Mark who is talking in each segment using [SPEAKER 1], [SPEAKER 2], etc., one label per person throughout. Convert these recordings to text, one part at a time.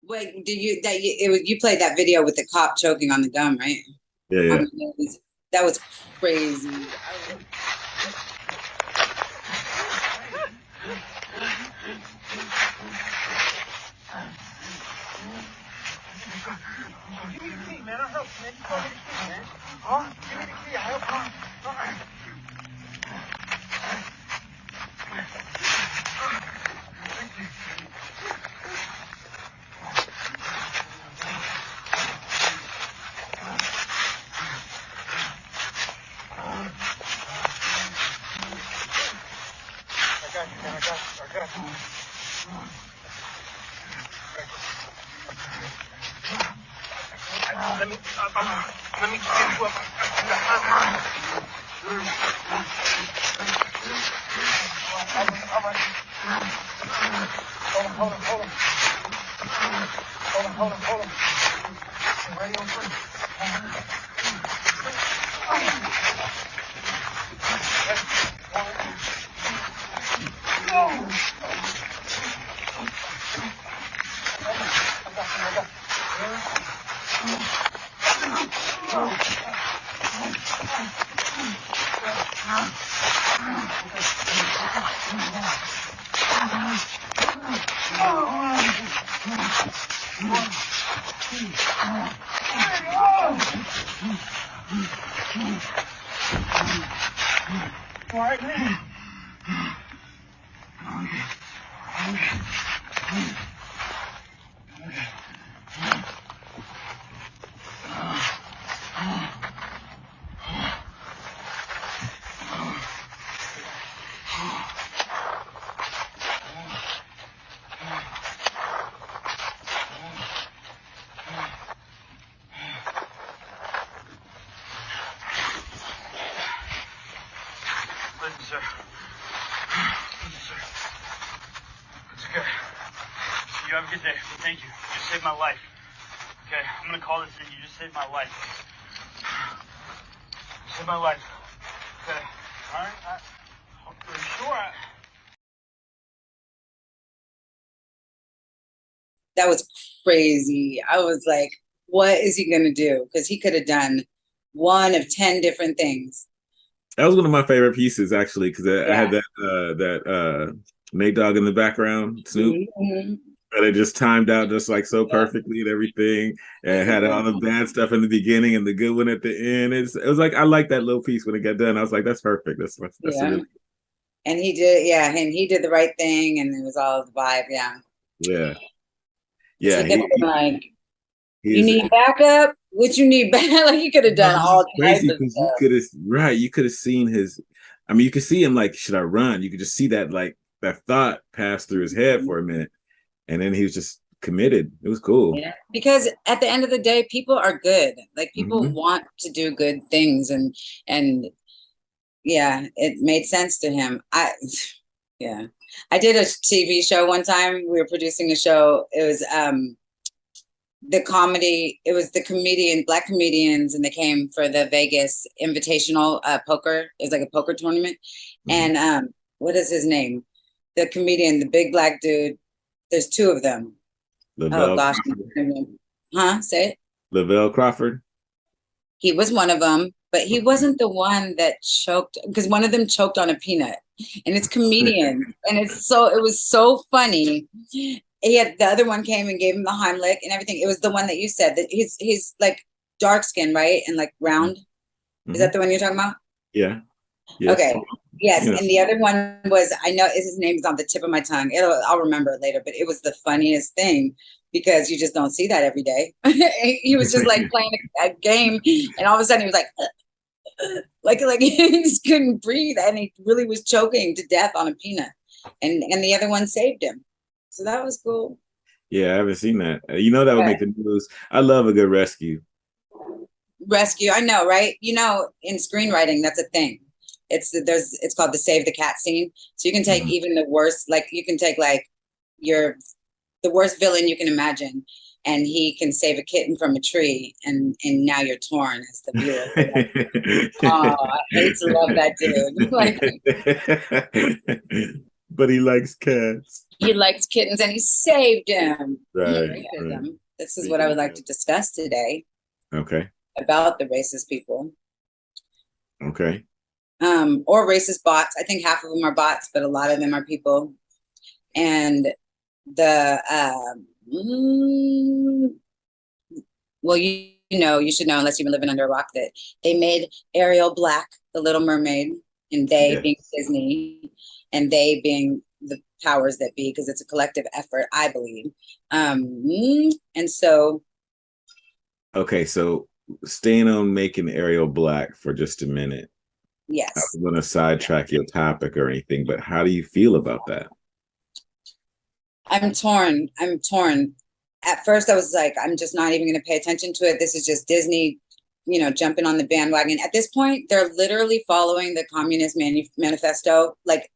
[SPEAKER 1] Wait, you played that video with the cop choking on the gum, right?
[SPEAKER 2] Yeah,
[SPEAKER 1] On
[SPEAKER 2] yeah.
[SPEAKER 1] the news. That was crazy.
[SPEAKER 3] Give me the key, man. I help, man. You told me the key, man. Huh? Give me the key. I help. All right. I got you, man. I got you. I got you. Let me get you up. All right. Hold on. Hold on. Ready on three. All right, man. Listen, sir. It's okay. You have a good day. Thank you. You just saved my life. Okay, I'm gonna call this in. You just saved my life. You saved my life. Okay. All right. Are you sure?
[SPEAKER 1] That was crazy. I was like, what is he gonna do? Because he could have done one of 10 different things.
[SPEAKER 2] That was one of my favorite pieces actually, because I had
[SPEAKER 1] Yeah.
[SPEAKER 2] that Nate Dogg in the background, Snoop.
[SPEAKER 1] Mhm.
[SPEAKER 2] And it just timed out just like so
[SPEAKER 1] Yeah.
[SPEAKER 2] perfectly and everything. And it had all the bad stuff in the beginning and the good one at the end. It was like I like that little piece when it got done. I was like, that's perfect. That's a
[SPEAKER 1] Yeah.
[SPEAKER 2] really
[SPEAKER 1] And he did, yeah, and he did the right thing, and it was all the vibe, yeah.
[SPEAKER 2] yeah.
[SPEAKER 1] Because
[SPEAKER 2] Yeah,
[SPEAKER 1] he could have been like, you
[SPEAKER 2] he's
[SPEAKER 1] need backup? What you need back? Like he could have
[SPEAKER 2] no,
[SPEAKER 1] done
[SPEAKER 2] this
[SPEAKER 1] all
[SPEAKER 2] is
[SPEAKER 1] type
[SPEAKER 2] crazy
[SPEAKER 1] of
[SPEAKER 2] because
[SPEAKER 1] stuff.
[SPEAKER 2] you could have seen his I mean, you could see him like, should I run? You could just see that like that thought pass through his head for a minute. And then he was just committed. It was cool.
[SPEAKER 1] Yeah. Because at the end of the day, people are good. Like people
[SPEAKER 2] Hmm.
[SPEAKER 1] want to do good things, and yeah, it made sense to him. Yeah. I did a TV show one time. We were producing a show. It was the comedy, it was the black comedians, and they came for the Vegas Invitational poker. It was like a poker tournament.
[SPEAKER 2] Hmm.
[SPEAKER 1] And what is his name? The comedian, the big black dude. There's two of them. Oh
[SPEAKER 2] Lavelle
[SPEAKER 1] gosh.
[SPEAKER 2] Crawford.
[SPEAKER 1] Huh? Say it.
[SPEAKER 2] Lavelle Crawford.
[SPEAKER 1] He was one of them, but he wasn't the one that choked, because one of them choked on a peanut. And it's comedian. And it was so funny. He had the other one came and gave him the Heimlich and everything. It was the one that you said that he's like dark skin, right? And like round. Is
[SPEAKER 2] Hmm.
[SPEAKER 1] that the one you're talking about?
[SPEAKER 2] Yeah. Yes.
[SPEAKER 1] Okay. Yes.
[SPEAKER 2] You know.
[SPEAKER 1] And the other one was, I know his name is on the tip of my tongue. I'll remember it later, but it was the funniest thing because you just don't see that every day. He was just like playing a game, and all of a sudden he was like he just couldn't breathe, and he really was choking to death on a peanut. And the other one saved him. So that was cool.
[SPEAKER 2] Yeah, I haven't seen that. You know that would
[SPEAKER 1] Yeah.
[SPEAKER 2] make the news. I love a good rescue.
[SPEAKER 1] Rescue, I know, right? You know, in screenwriting, that's a thing. It's called the save the cat scene. So you can take
[SPEAKER 2] Mhm.
[SPEAKER 1] even the worst, like you can take like your the worst villain you can imagine, and he can save a kitten from a tree, and now you're torn as the viewer. You're like, oh, I hate to love that dude. Like
[SPEAKER 2] But he likes cats.
[SPEAKER 1] he likes kittens and he saved him.
[SPEAKER 2] Right.
[SPEAKER 1] racism. This is what I
[SPEAKER 2] Speaking
[SPEAKER 1] would like
[SPEAKER 2] of
[SPEAKER 1] to discuss today
[SPEAKER 2] okay.
[SPEAKER 1] about the racist people.
[SPEAKER 2] Okay.
[SPEAKER 1] Or racist bots. I think half of them are bots, but a lot of them are people. And the well, you know, you should know, unless you've been living under a rock, that they made Ariel black, the Little Mermaid, and they
[SPEAKER 2] Yes.
[SPEAKER 1] being Disney, and they being the powers that be, because it's a collective effort, I believe. And so,
[SPEAKER 2] Okay, so staying on making Ariel black for just a minute. I
[SPEAKER 1] yes,
[SPEAKER 2] don't want to sidetrack your topic or anything, but how do you feel about that?
[SPEAKER 1] I'm torn. I'm torn. At first, I was like, I'm just not even going to pay attention to it. This is just Disney, you know, jumping on the bandwagon. At this point, they're literally following the Communist Manifesto, like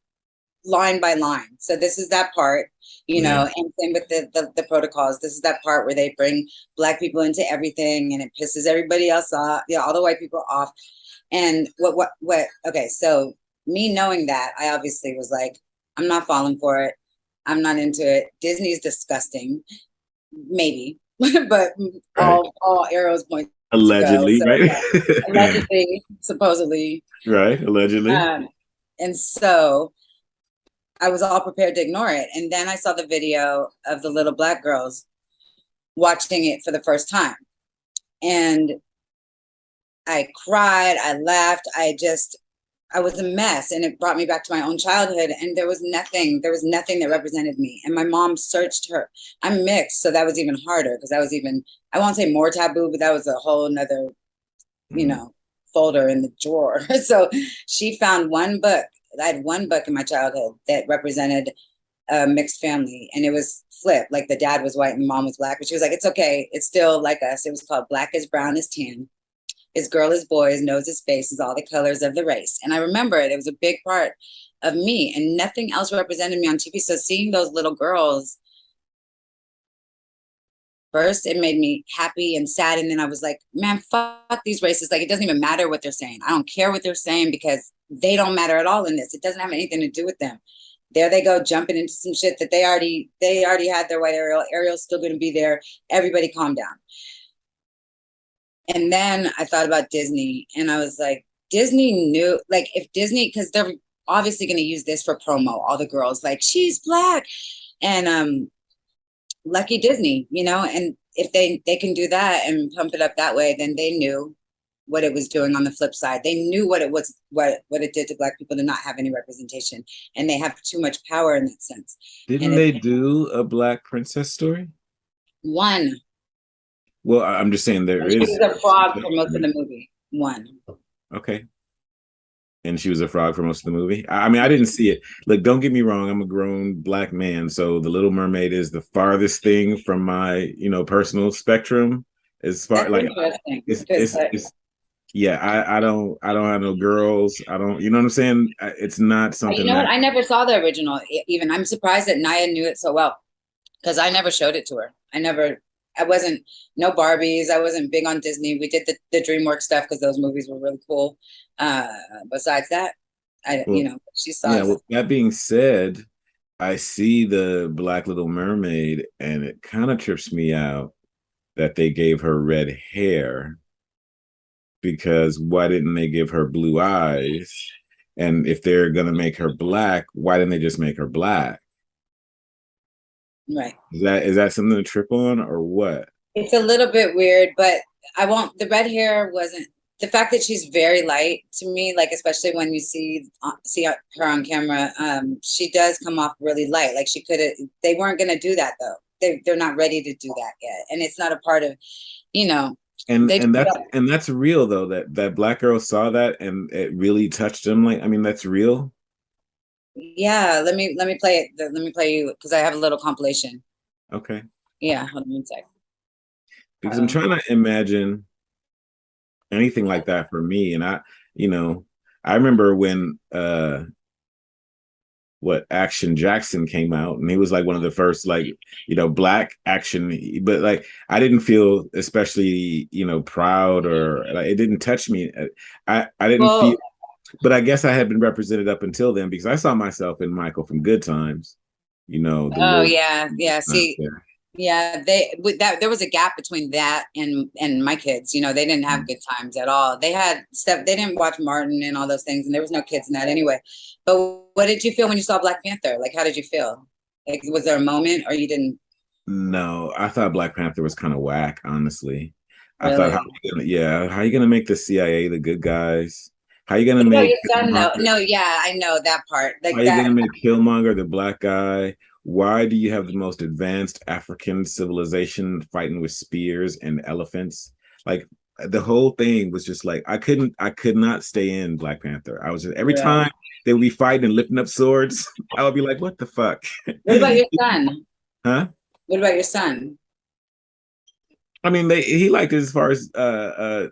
[SPEAKER 1] line by line. So this is that part, you
[SPEAKER 2] Yeah.
[SPEAKER 1] know, and same with the protocols. This is that part where they bring Black people into everything, and it pisses everybody else off, you know, all the white people off. And what? Okay, so me knowing that, I obviously was like, I'm not falling for it. I'm not into it. Disney's disgusting, maybe, but
[SPEAKER 2] Right.
[SPEAKER 1] all arrows point to go.
[SPEAKER 2] Allegedly,
[SPEAKER 1] So
[SPEAKER 2] right?
[SPEAKER 1] yeah, allegedly, supposedly,
[SPEAKER 2] Right. Allegedly.
[SPEAKER 1] um, and so I was all prepared to ignore it. And then I saw the video of the little Black girls watching it for the first time, and I cried. I laughed. I was a mess, and it brought me back to my own childhood, and there was nothing that represented me. And my mom searched her. I'm mixed, so that was even harder, because that was even, I won't say more taboo, but that was a whole nother, you know, folder in the drawer. So she found one book. I had one book in my childhood that represented a mixed family, and it was flipped, like the dad was white and the mom was Black, but she was like, it's okay, it's still like us. It was called Black is Brown is Tan, his girl is boy, his nose is face, is all the colors of the race. And I remember it. It was a big part of me, and nothing else represented me on TV. So seeing those little girls, first, it made me happy and sad. And then I was like, man, fuck these racists. Like, it doesn't even matter what they're saying. I don't care what they're saying, because they don't matter at all in this. It doesn't have anything to do with them. There they go, jumping into some shit that they already had their white Ariel. Ariel's still going to be there. Everybody calm down. And then I thought about Disney, and I was like, Disney knew, like, if Disney, because they're obviously going to use this for promo, all the girls, like, she's Black. And lucky Disney, you know, and if they can do that and pump it up that way, then they knew what it was doing on the flip side. They knew what it was, what it did to Black people to not have any representation, and they have too much power in that sense.
[SPEAKER 2] Didn't
[SPEAKER 1] And
[SPEAKER 2] they do a Black princess story?
[SPEAKER 1] one,
[SPEAKER 2] Well, I'm just saying there
[SPEAKER 1] she
[SPEAKER 2] is.
[SPEAKER 1] was a frog for most of the movie. One.
[SPEAKER 2] Okay. And she was a frog for most of the movie. I mean, I didn't see it. Look, don't get me wrong. I'm a grown Black man, so The Little Mermaid is the farthest thing from my, personal spectrum. As far
[SPEAKER 1] That's
[SPEAKER 2] like
[SPEAKER 1] interesting.
[SPEAKER 2] it's yeah. I don't have no girls. I don't. You know what I'm saying? It's not
[SPEAKER 1] You
[SPEAKER 2] something
[SPEAKER 1] know what?
[SPEAKER 2] that.
[SPEAKER 1] I never saw the original. Even I'm surprised that Naya knew it so well, because I never showed it to her. I wasn't, no Barbies. I wasn't big on Disney. We did the DreamWorks stuff because those movies were really cool. Uh, Besides that,
[SPEAKER 2] Well,
[SPEAKER 1] she saw
[SPEAKER 2] yeah.
[SPEAKER 1] it.
[SPEAKER 2] Well, that being said, I see the Black Little Mermaid, and it kind of trips me out that they gave her red hair, because why didn't they give her blue eyes? And if they're gonna make her Black, why didn't they just make her Black?
[SPEAKER 1] Right.
[SPEAKER 2] Is that something to trip on, or what?
[SPEAKER 1] It's a little bit weird, but I won't, the red hair wasn't, the fact that she's very light to me, like, especially when you see her on camera, she does come off really light. Like, she could have, they weren't going to do that though. They're not ready to do that yet. And it's not a part of, you know,
[SPEAKER 2] And
[SPEAKER 1] they,
[SPEAKER 2] and that's real though. That Black girl saw that and it really touched them. Like, I mean, that's real.
[SPEAKER 1] yeah, let me play it. Let me play you, because I have a little compilation.
[SPEAKER 2] Okay.
[SPEAKER 1] Yeah, hold on one sec.
[SPEAKER 2] Because I'm trying to imagine anything like that for me. And I remember when what Action Jackson came out, and he was like one of the first, like, Black action, but like I didn't feel especially proud, or like it didn't touch me. I didn't
[SPEAKER 1] Well,
[SPEAKER 2] feel, but I guess I had been represented up until then, because I saw myself in Michael from Good Times, the
[SPEAKER 1] oh
[SPEAKER 2] little
[SPEAKER 1] yeah, yeah. See,
[SPEAKER 2] there.
[SPEAKER 1] Yeah, they with that there was a gap between that and my kids. You know, they didn't have good times at all. They had stuff. They didn't watch Martin and all those things, and there was no kids in that anyway. But what did you feel when you saw Black Panther? Like, how did you feel? Like, was there a moment, or you didn't
[SPEAKER 2] No, I thought Black Panther was kind of whack, honestly. I thought,
[SPEAKER 1] really?
[SPEAKER 2] how you gonna make the CIA the good guys? How you gonna
[SPEAKER 1] What about
[SPEAKER 2] make
[SPEAKER 1] your son, though? No, yeah, I know that part.
[SPEAKER 2] How
[SPEAKER 1] Like
[SPEAKER 2] you
[SPEAKER 1] that.
[SPEAKER 2] gonna make Killmonger the black guy? Why do you have the most advanced African civilization fighting with spears and elephants? Like the whole thing was just like I could not stay in Black Panther. I was just every
[SPEAKER 1] Right.
[SPEAKER 2] time they would be fighting and lifting up swords, I would be like, what the fuck?
[SPEAKER 1] What about your son?
[SPEAKER 2] Huh?
[SPEAKER 1] What about your son?
[SPEAKER 2] I mean, he liked it as far as I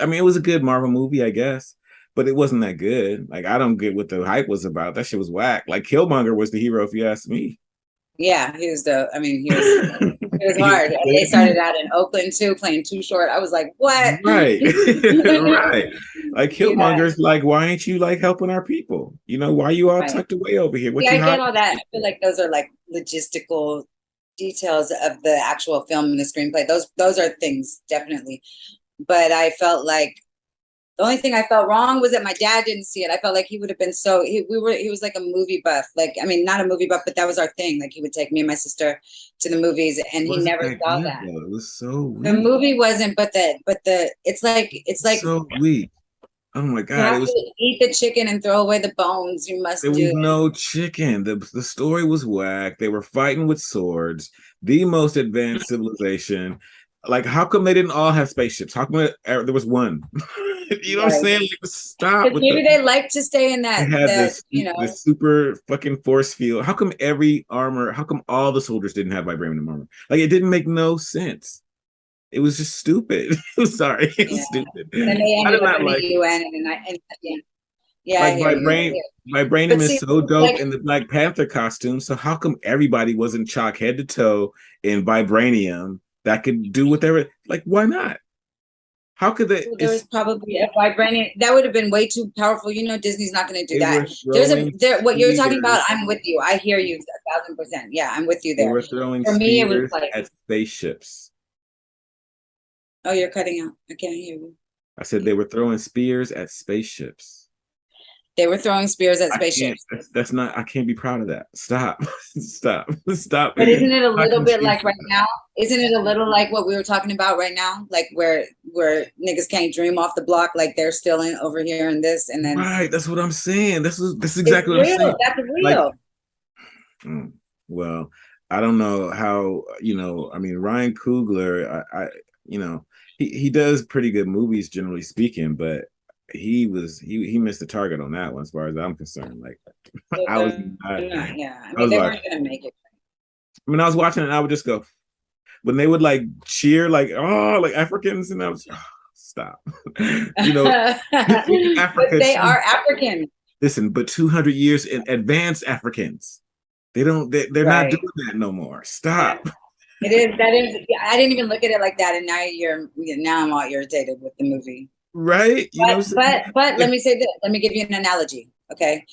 [SPEAKER 2] mean, it was a good Marvel movie, I guess, but it wasn't that good. Like, I don't get what the hype was about. That shit was whack. Like, Killmonger was the hero, if you ask me.
[SPEAKER 1] Yeah, he was the. I mean, he was. It was hard. And they started out in Oakland too, playing Too Short. I was like, what?
[SPEAKER 2] Right, right. Like
[SPEAKER 1] Yeah,
[SPEAKER 2] Killmonger's like, why ain't you like helping our people? You know, why you all
[SPEAKER 1] right.
[SPEAKER 2] tucked away over here? What
[SPEAKER 1] Yeah,
[SPEAKER 2] you
[SPEAKER 1] I get
[SPEAKER 2] hiding?
[SPEAKER 1] all that. I feel like those are like logistical details of the actual film and the screenplay. Those are things definitely. But I felt like the only thing I felt wrong was that my dad didn't see it. I felt like he would have been so he was like a movie buff. Like, I mean, not a movie buff, but that was our thing. Like, he would take me and my sister to the movies, and he
[SPEAKER 2] Wasn't
[SPEAKER 1] never
[SPEAKER 2] that
[SPEAKER 1] saw
[SPEAKER 2] good
[SPEAKER 1] that.
[SPEAKER 2] though? It was so
[SPEAKER 1] The
[SPEAKER 2] weak.
[SPEAKER 1] movie wasn't, but the it's like
[SPEAKER 2] So weak. Oh my
[SPEAKER 1] you
[SPEAKER 2] God.
[SPEAKER 1] have to eat the chicken and throw away the bones. You must
[SPEAKER 2] There
[SPEAKER 1] do
[SPEAKER 2] was
[SPEAKER 1] it.
[SPEAKER 2] no chicken. The story was whack. They were fighting with swords, the most advanced civilization. Like, how come they didn't all have spaceships? How come there was one? You know what I'm
[SPEAKER 1] Right.
[SPEAKER 2] saying? Like, stop
[SPEAKER 1] Because
[SPEAKER 2] with
[SPEAKER 1] maybe they like to stay in
[SPEAKER 2] they
[SPEAKER 1] that
[SPEAKER 2] had this
[SPEAKER 1] you know.
[SPEAKER 2] super fucking force field. How come every armor, how come all the soldiers didn't have vibranium armor? Like, it didn't make no sense. It was just stupid. I'm sorry. It
[SPEAKER 1] Yeah.
[SPEAKER 2] was stupid.
[SPEAKER 1] And then they
[SPEAKER 2] I
[SPEAKER 1] ended
[SPEAKER 2] did
[SPEAKER 1] up
[SPEAKER 2] not
[SPEAKER 1] in the
[SPEAKER 2] like it.
[SPEAKER 1] UN and yeah. Yeah, I
[SPEAKER 2] Like
[SPEAKER 1] hear you. I hear you.
[SPEAKER 2] Vibranium
[SPEAKER 1] But
[SPEAKER 2] is
[SPEAKER 1] see,
[SPEAKER 2] so dope
[SPEAKER 1] like
[SPEAKER 2] in the Black Panther costume. So how come everybody wasn't chalk head to toe in vibranium that could do whatever? Like, why not? How could they?
[SPEAKER 1] there was probably a vibranium that would have been way too powerful. You know, Disney's not going to do
[SPEAKER 2] They
[SPEAKER 1] that.
[SPEAKER 2] were throwing
[SPEAKER 1] What you're talking about.
[SPEAKER 2] spears.
[SPEAKER 1] I'm with you. I hear you 1,000%. Yeah, I'm with you
[SPEAKER 2] They
[SPEAKER 1] there.
[SPEAKER 2] were throwing
[SPEAKER 1] For me, it was
[SPEAKER 2] spears
[SPEAKER 1] like,
[SPEAKER 2] at spaceships.
[SPEAKER 1] oh, you're cutting out. I can't hear you.
[SPEAKER 2] I said they were throwing spears at spaceships.
[SPEAKER 1] They were throwing spears at
[SPEAKER 2] I can't.
[SPEAKER 1] spaceships.
[SPEAKER 2] That's not. I can't be proud of that. Stop. Stop. Stop.
[SPEAKER 1] But isn't it a
[SPEAKER 2] Not
[SPEAKER 1] little bit like
[SPEAKER 2] confused.
[SPEAKER 1] right now? Isn't it a little like what we were talking about right now? Like where niggas can't dream off the block, like they're still in over here and this, and then
[SPEAKER 2] Right. That's what I'm saying. This is
[SPEAKER 1] it's
[SPEAKER 2] exactly what I'm
[SPEAKER 1] real.
[SPEAKER 2] saying.
[SPEAKER 1] That's
[SPEAKER 2] Like,
[SPEAKER 1] real.
[SPEAKER 2] mm, well, I don't know how, I mean, Ryan Coogler, you know, he does pretty good movies, generally speaking, but he missed the target on that one, as far as I'm concerned. Like, I was
[SPEAKER 1] They're
[SPEAKER 2] not,
[SPEAKER 1] not, yeah. I
[SPEAKER 2] I
[SPEAKER 1] mean,
[SPEAKER 2] was
[SPEAKER 1] they
[SPEAKER 2] like,
[SPEAKER 1] weren't gonna make it.
[SPEAKER 2] I mean, I was watching it and I would just go, when they would like cheer, like, oh, like Africans, and I was, oh, stop. You know, in
[SPEAKER 1] But
[SPEAKER 2] Africa,
[SPEAKER 1] they are African.
[SPEAKER 2] listen, but 200 years in advanced Africans. They're not
[SPEAKER 1] Right.
[SPEAKER 2] doing that no more.
[SPEAKER 1] Yeah.
[SPEAKER 2] Stop.
[SPEAKER 1] It is. That is. Yeah, I didn't even look at it like that, and now I'm all irritated with the movie.
[SPEAKER 2] Right? You know
[SPEAKER 1] But
[SPEAKER 2] what I'm saying?
[SPEAKER 1] let me say this. Let me give you an analogy. Okay,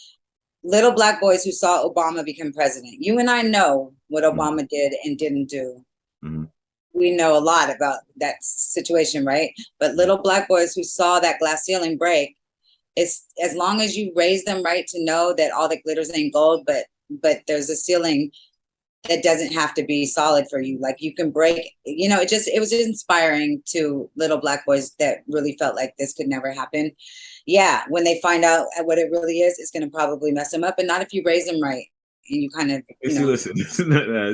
[SPEAKER 1] little black boys who saw Obama become president. You and I know what
[SPEAKER 2] Mhm,
[SPEAKER 1] Obama did and didn't do.
[SPEAKER 2] mhm,
[SPEAKER 1] We know a lot about that situation, right? But
[SPEAKER 2] mhm.
[SPEAKER 1] little black boys who saw that glass ceiling break, it's as long as you raise them right to know that all that glitters ain't gold, but there's a ceiling that doesn't have to be solid for you. Like, you can break, it was just inspiring to little black boys that really felt like this could never happen. Yeah, when they find out what it really is, it's going to probably mess them up, and not if you raise them right and you kind of,
[SPEAKER 2] Hey, see, listen,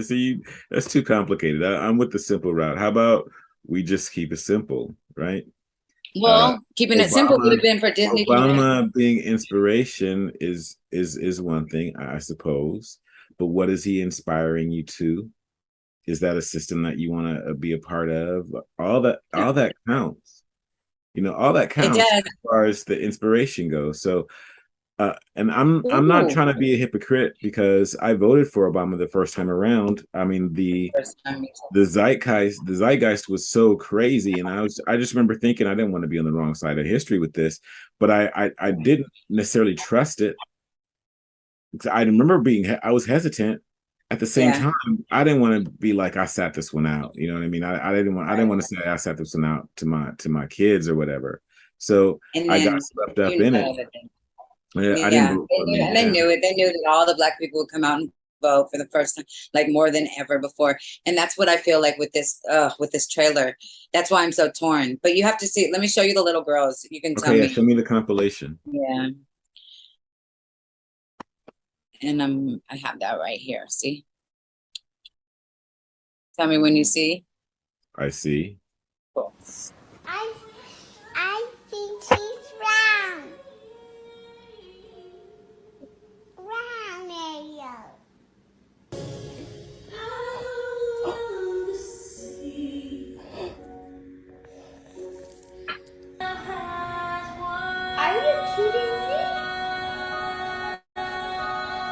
[SPEAKER 2] see, that's too complicated. I'm with the simple route. How about we just keep it simple, right? Uh,
[SPEAKER 1] well, keeping it simple would
[SPEAKER 2] Obama,
[SPEAKER 1] have been for Disney to do anything.
[SPEAKER 2] Obama being inspiration is one thing, I suppose. But what is he inspiring you to? Is that a system that you want to be a part of? All that counts. All that
[SPEAKER 1] It
[SPEAKER 2] counts
[SPEAKER 1] does.
[SPEAKER 2] as far as the inspiration goes. So, and I'm not
[SPEAKER 1] Ooh,
[SPEAKER 2] trying to be a hypocrite because I voted for Obama the first time around. I mean,
[SPEAKER 1] first time.
[SPEAKER 2] the zeitgeist was so crazy, and I just remember thinking I didn't want to be on the wrong side of history with this, but I didn't necessarily trust it. I remember I was hesitant, at the same
[SPEAKER 1] Yeah.
[SPEAKER 2] time, I didn't want to be like I sat this one out. You know what I mean? I didn't
[SPEAKER 1] Right.
[SPEAKER 2] want to say I sat this one out to my kids or whatever. So
[SPEAKER 1] And
[SPEAKER 2] I got
[SPEAKER 1] then
[SPEAKER 2] swept
[SPEAKER 1] you
[SPEAKER 2] up in it.
[SPEAKER 1] know that
[SPEAKER 2] I didn't
[SPEAKER 1] yeah,
[SPEAKER 2] vote
[SPEAKER 1] they
[SPEAKER 2] for
[SPEAKER 1] knew,
[SPEAKER 2] me.
[SPEAKER 1] and they
[SPEAKER 2] Yeah.
[SPEAKER 1] knew it. They knew that all the black people would come out and vote for the first time, like more than ever before. And that's what I feel like with this trailer. That's why I'm so torn. But you have to see. Let me show you the little girls. You can tell
[SPEAKER 2] Okay, yeah,
[SPEAKER 1] me.
[SPEAKER 2] show me the compilation.
[SPEAKER 1] Yeah, and I have that right here. See, tell me when you see.
[SPEAKER 2] I see.
[SPEAKER 1] Cool.
[SPEAKER 4] I, I think she's round. Round, Ariel. Are you kidding me?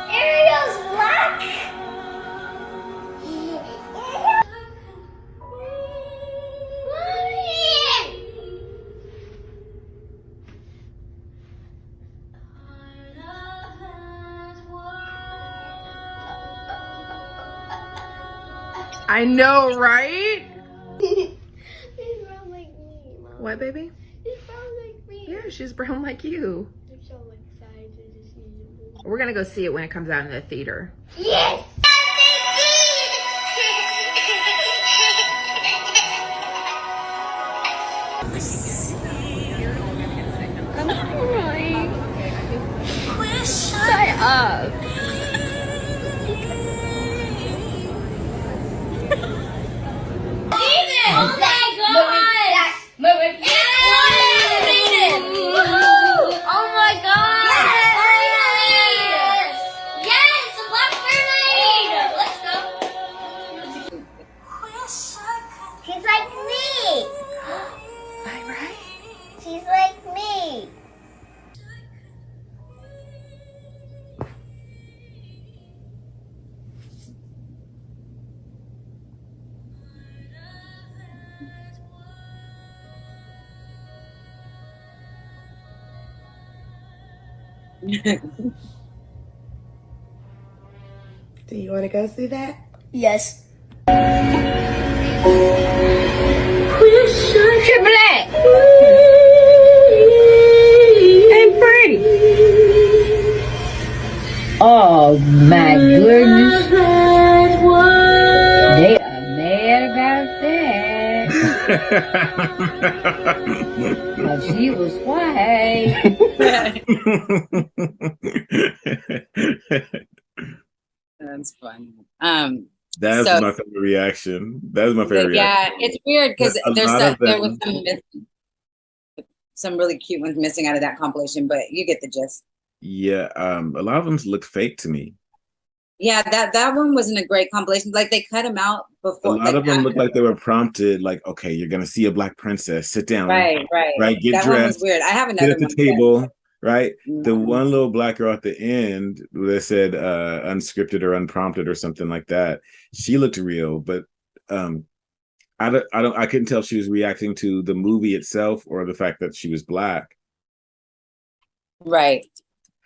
[SPEAKER 4] Ariel's black.
[SPEAKER 5] I know, right?
[SPEAKER 4] She's brown like me, Mom.
[SPEAKER 5] What, baby?
[SPEAKER 4] She's brown like me.
[SPEAKER 5] Yeah, she's brown like you.
[SPEAKER 4] I'm so excited to see you.
[SPEAKER 5] We're gonna go see it when it comes out in the theater.
[SPEAKER 4] Yes! I'm crying. Shut up. Oh my god! Move it. Oh my god! Yes! Black mermaid! Let's go. She's like me.
[SPEAKER 5] Am I right?
[SPEAKER 4] She's like me.
[SPEAKER 5] Do you want to go see that?
[SPEAKER 4] Yes. You're black.
[SPEAKER 6] And pretty. Oh my goodness. They are mad about that. Because she was white.
[SPEAKER 1] That's fun.
[SPEAKER 2] That's
[SPEAKER 1] So
[SPEAKER 2] my favorite reaction. That is my favorite
[SPEAKER 1] yeah,
[SPEAKER 2] reaction.
[SPEAKER 1] it's weird
[SPEAKER 2] But
[SPEAKER 1] because
[SPEAKER 2] a lot of
[SPEAKER 1] there was
[SPEAKER 2] them,
[SPEAKER 1] some really cute ones missing out of that compilation, but you get the gist.
[SPEAKER 2] yeah, a lot of them look fake to me.
[SPEAKER 1] Yeah, that one wasn't a great compilation. Like they cut them out
[SPEAKER 2] A
[SPEAKER 1] before,
[SPEAKER 2] lot
[SPEAKER 1] like
[SPEAKER 2] of them look
[SPEAKER 1] after.
[SPEAKER 2] like they were prompted, like, okay, you're gonna see a black princess, sit down,
[SPEAKER 1] Right.
[SPEAKER 2] get
[SPEAKER 1] That one was
[SPEAKER 2] dressed,
[SPEAKER 1] weird. I have
[SPEAKER 2] sit
[SPEAKER 1] another
[SPEAKER 2] at the
[SPEAKER 1] one.
[SPEAKER 2] table, right? The
[SPEAKER 1] Mhm.
[SPEAKER 2] one little black girl at the end that said unscripted or unprompted or something like that, she looked real, but um I couldn't tell if she was reacting to the movie itself or the fact that she was black.
[SPEAKER 1] Right.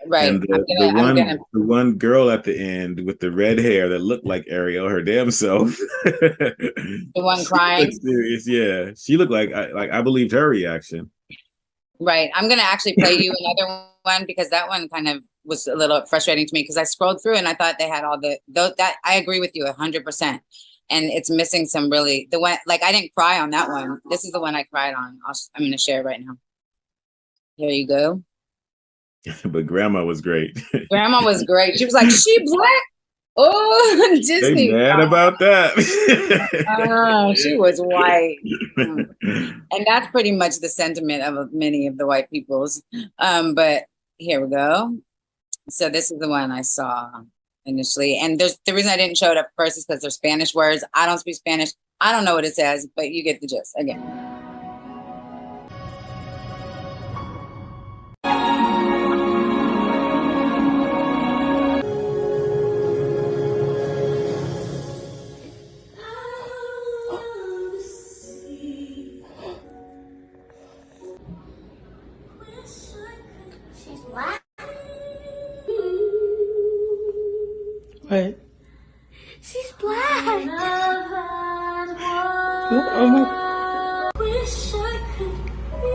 [SPEAKER 2] And
[SPEAKER 1] I'm gonna.
[SPEAKER 2] the one girl at the end with the red hair that looked like Ariel, her damn self.
[SPEAKER 1] The one
[SPEAKER 2] She looked
[SPEAKER 1] crying.
[SPEAKER 2] serious, yeah. She looked like I believed her reaction.
[SPEAKER 1] Right. I'm gonna actually play you another one because that one kind of was a little frustrating to me because I scrolled through and I thought they had all that I agree with you 100%. And it's missing some really the one like I didn't cry on that one. This is the one I cried on. I'm gonna share it right now. Here you go.
[SPEAKER 2] But grandma was great.
[SPEAKER 1] Grandma was great. She was like, she black. Oh,
[SPEAKER 2] They
[SPEAKER 1] Disney.
[SPEAKER 2] mad about that.
[SPEAKER 1] Oh, she was white. And that's pretty much the sentiment of many of the white peoples. But here we go. So this is the one I saw initially. And there's the reason I didn't show it up first is because they're Spanish words. I don't speak Spanish. I don't know what it says, but you get the gist again.
[SPEAKER 4] She's black.
[SPEAKER 5] What?
[SPEAKER 4] She's black.
[SPEAKER 2] Oh my.
[SPEAKER 4] Wish I could be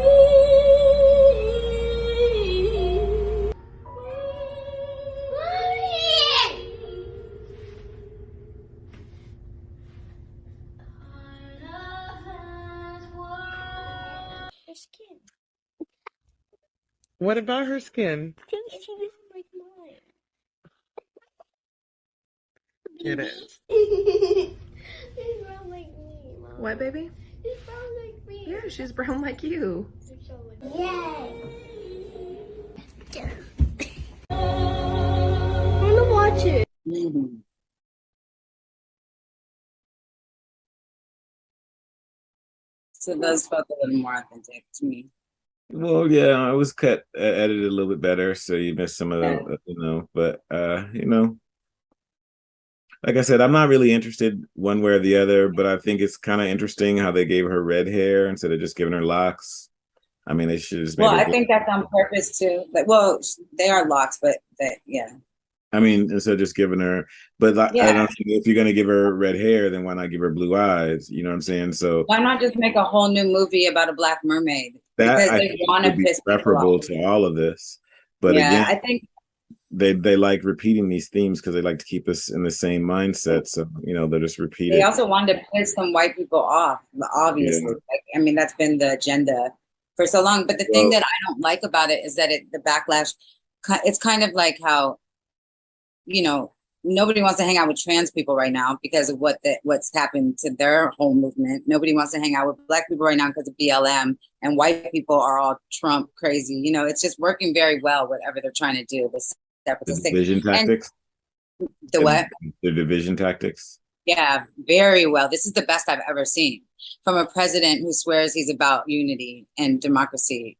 [SPEAKER 4] her skin.
[SPEAKER 7] What about her skin?
[SPEAKER 4] She doesn't like mine.
[SPEAKER 7] It is.
[SPEAKER 4] She's brown like me, Mom.
[SPEAKER 5] What, baby?
[SPEAKER 4] She's brown like me.
[SPEAKER 5] Yeah, she's brown like you.
[SPEAKER 4] Yay! I wanna watch it.
[SPEAKER 1] Mhm. So those felt a little more authentic to me.
[SPEAKER 2] Well, yeah, it was cut, edited a little bit better, so you missed some of the, but like I said, I'm not really interested one way or the other, but I think it's kind of interesting how they gave her red hair instead of just giving her locks. I mean, they should have just made
[SPEAKER 1] Well,
[SPEAKER 2] her
[SPEAKER 1] I think that's on purpose too. Like, well, they are locks, but yeah.
[SPEAKER 2] I mean, instead of just giving her, but I
[SPEAKER 1] Yeah.
[SPEAKER 2] don't think if you're gonna give her red hair, then why not give her blue eyes? You know what I'm saying? So
[SPEAKER 1] Why not just make a whole new movie about a black mermaid?
[SPEAKER 2] that
[SPEAKER 1] Because
[SPEAKER 2] I
[SPEAKER 1] they
[SPEAKER 2] think
[SPEAKER 1] want to
[SPEAKER 2] would be
[SPEAKER 1] piss people
[SPEAKER 2] preferable
[SPEAKER 1] off.
[SPEAKER 2] to all of this. But
[SPEAKER 1] Yeah,
[SPEAKER 2] again,
[SPEAKER 1] I think
[SPEAKER 2] they like repeating these themes because they like to keep us in the same mindset. So they'll just repeat
[SPEAKER 1] they
[SPEAKER 2] it.
[SPEAKER 1] also wanted to piss some white people off, obviously.
[SPEAKER 2] Yeah.
[SPEAKER 1] Like, I mean, that's been the agenda for so long. But the thing that I don't like about it is that the backlash, it's kind of like how, nobody wants to hang out with trans people right now because of what's happened to their whole movement. Nobody wants to hang out with black people right now because of BLM, and white people are all Trump crazy. It's just working very well, whatever they're trying to do. This
[SPEAKER 2] The division tactics.
[SPEAKER 1] And the what?
[SPEAKER 2] The division tactics.
[SPEAKER 1] Yeah, very well. This is the best I've ever seen from a president who swears he's about unity and democracy.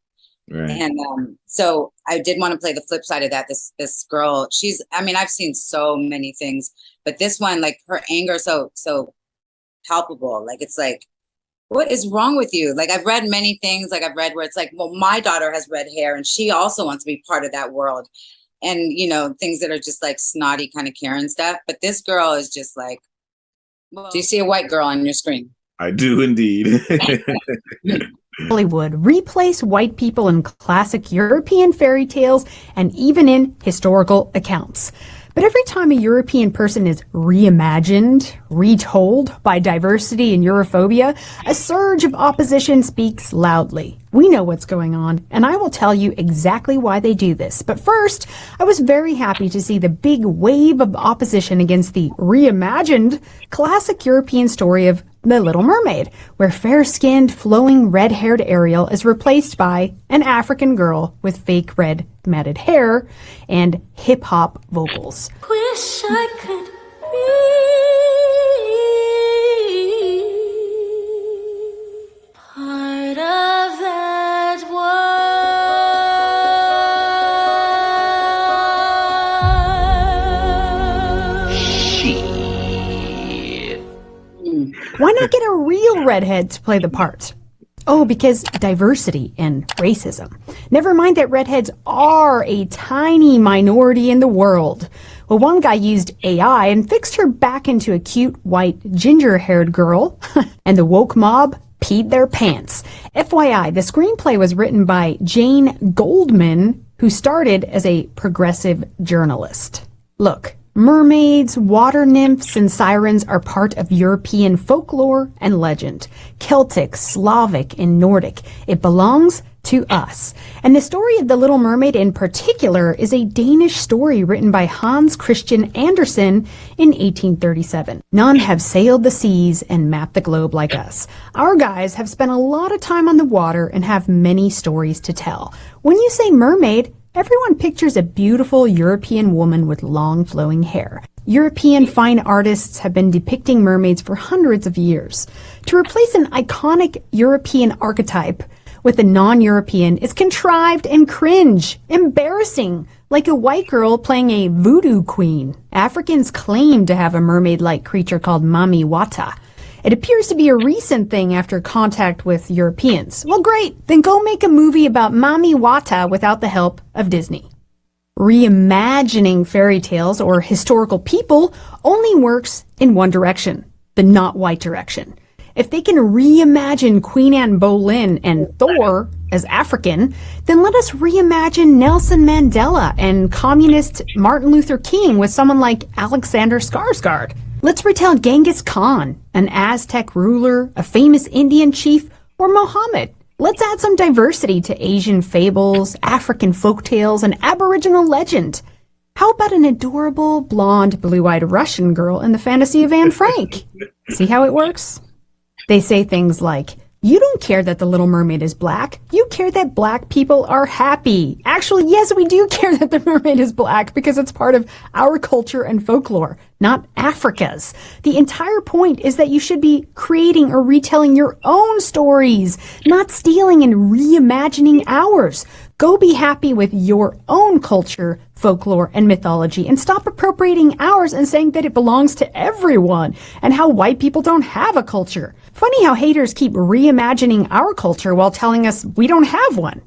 [SPEAKER 2] Right.
[SPEAKER 1] And so I did want to play the flip side of that. This girl, I've seen so many things, but this one, like her anger, so palpable. Like, it's like, what is wrong with you? Like, I've read many things. Like, I've read where it's like, well, my daughter has red hair and she also wants to be part of that world. And, things that are just like snotty kind of Karen stuff. But this girl is just like, well, do you see a white girl on your screen?
[SPEAKER 2] I do indeed.
[SPEAKER 8] Hollywood replace white people in classic European fairy tales and even in historical accounts. But every time a European person is reimagined, retold by diversity and Europhobia, a surge of opposition speaks loudly. We know what's going on, and I will tell you exactly why they do this. But first, I was very happy to see the big wave of opposition against the reimagined classic European story of The Little Mermaid, where fair-skinned, flowing red-haired Ariel is replaced by an African girl with fake red matted hair and hip-hop vocals.
[SPEAKER 4] Wish I could be part of that world.
[SPEAKER 8] Why not get a real redhead to play the part? Oh, because diversity and racism. Never mind that redheads are a tiny minority in the world. Well, one guy used AI and fixed her back into a cute, white, ginger-haired girl, and the woke mob peed their pants. FYI, the screenplay was written by Jane Goldman, who started as a progressive journalist. Look, mermaids, water nymphs, and sirens are part of European folklore and legend. Celtic, Slavic, and Nordic. It belongs to us. And the story of The Little Mermaid in particular is a Danish story written by Hans Christian Andersen in 1837. None have sailed the seas and mapped the globe like us. Our guys have spent a lot of time on the water and have many stories to tell. When you say mermaid, everyone pictures a beautiful European woman with long flowing hair. European fine artists have been depicting mermaids for hundreds of years. To replace an iconic European archetype with a non-European is contrived and cringe, embarrassing, like a white girl playing a voodoo queen. Africans claim to have a mermaid-like creature called Mami Wata. It appears to be a recent thing after contact with Europeans. Well, great, then go make a movie about Mami Wata without the help of Disney. reimagining fairy tales or historical people only works in one direction, the not white direction. If they can reimagine Queen Anne Boleyn and Thor as African, then let us reimagine Nelson Mandela and communist Martin Luther King with someone like Alexander Skarsgård. Let's retell Genghis Khan, an Aztec ruler, a famous Indian chief, or Muhammad. Let's add some diversity to Asian fables, African folktales, and Aboriginal legend. How about an adorable, blonde, blue-eyed Russian girl in the fantasy of Anne Frank? See how it works? They say things like, you don't care that the Little Mermaid is black. You care that black people are happy. Actually, yes, we do care that the mermaid is black because it's part of our culture and folklore, not Africa's. The entire point is that you should be creating or retelling your own stories, not stealing and reimagining ours. Go be happy with your own culture, folklore, and mythology, and stop appropriating ours and saying that it belongs to everyone and how white people don't have a culture. Funny how haters keep reimagining our culture while telling us we don't have one.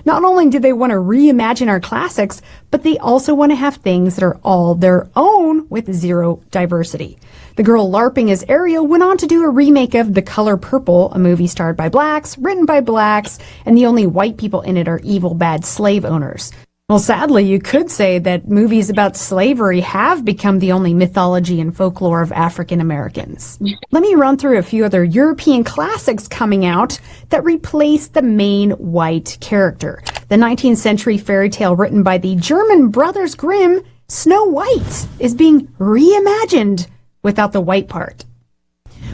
[SPEAKER 8] Not only do they want to reimagine our classics, but they also want to have things that are all their own with zero diversity. The girl LARPing as Ariel went on to do a remake of The Color Purple, a movie starred by blacks, written by blacks, and the only white people in it are evil, bad slave owners. Well, sadly, you could say that movies about slavery have become the only mythology and folklore of African Americans. Let me run through a few other European classics coming out that replace the main white character. The 19th century fairy tale written by the German Brothers Grimm, Snow White, is being reimagined without the white part.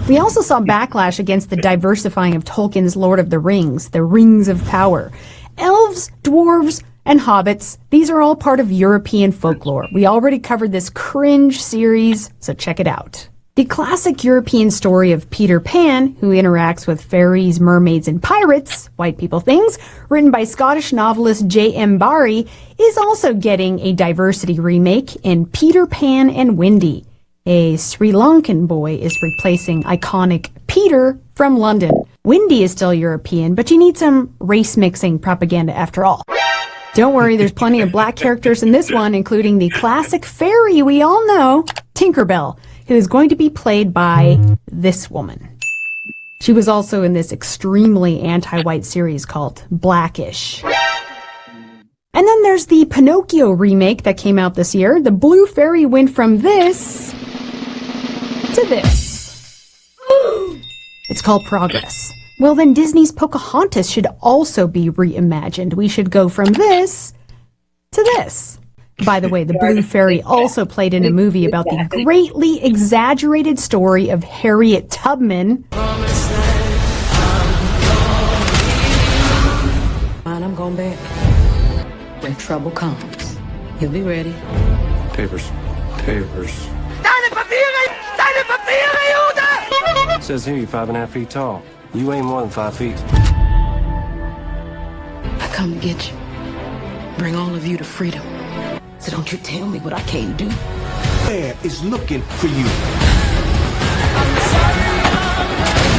[SPEAKER 8] We also saw backlash against the diversifying of Tolkien's Lord of the Rings of Power. Elves, dwarves, and hobbits, these are all part of European folklore. We already covered this cringe series, so check it out. The classic European story of Peter Pan, who interacts with fairies, mermaids, and pirates, white people things, written by Scottish novelist J.M. Barrie, is also getting a diversity remake in Peter Pan and Wendy. A Sri Lankan boy is replacing iconic Peter from London. Wendy is still European, but you need some race-mixing propaganda after all. Don't worry, there's plenty of black characters in this one, including the classic fairy we all know, Tinkerbell, who is going to be played by this woman. She was also in this extremely anti-white series called Blackish. And then there's the Pinocchio remake that came out this year. The blue fairy went from this to this. It's called Progress. Well, then Disney's Pocahontas should also be reimagined. We should go from this to this. By the way, the Blue Fairy also played in a movie about the greatly exaggerated story of Harriet Tubman.
[SPEAKER 9] I'm going back. When trouble comes, you'll be ready.
[SPEAKER 10] Papers. It says here you're 5.5 feet tall. You ain't more than 5 feet.
[SPEAKER 9] I come to get you. Bring all of you to freedom. So don't you tell me what I can't do.
[SPEAKER 11] Man is looking for you.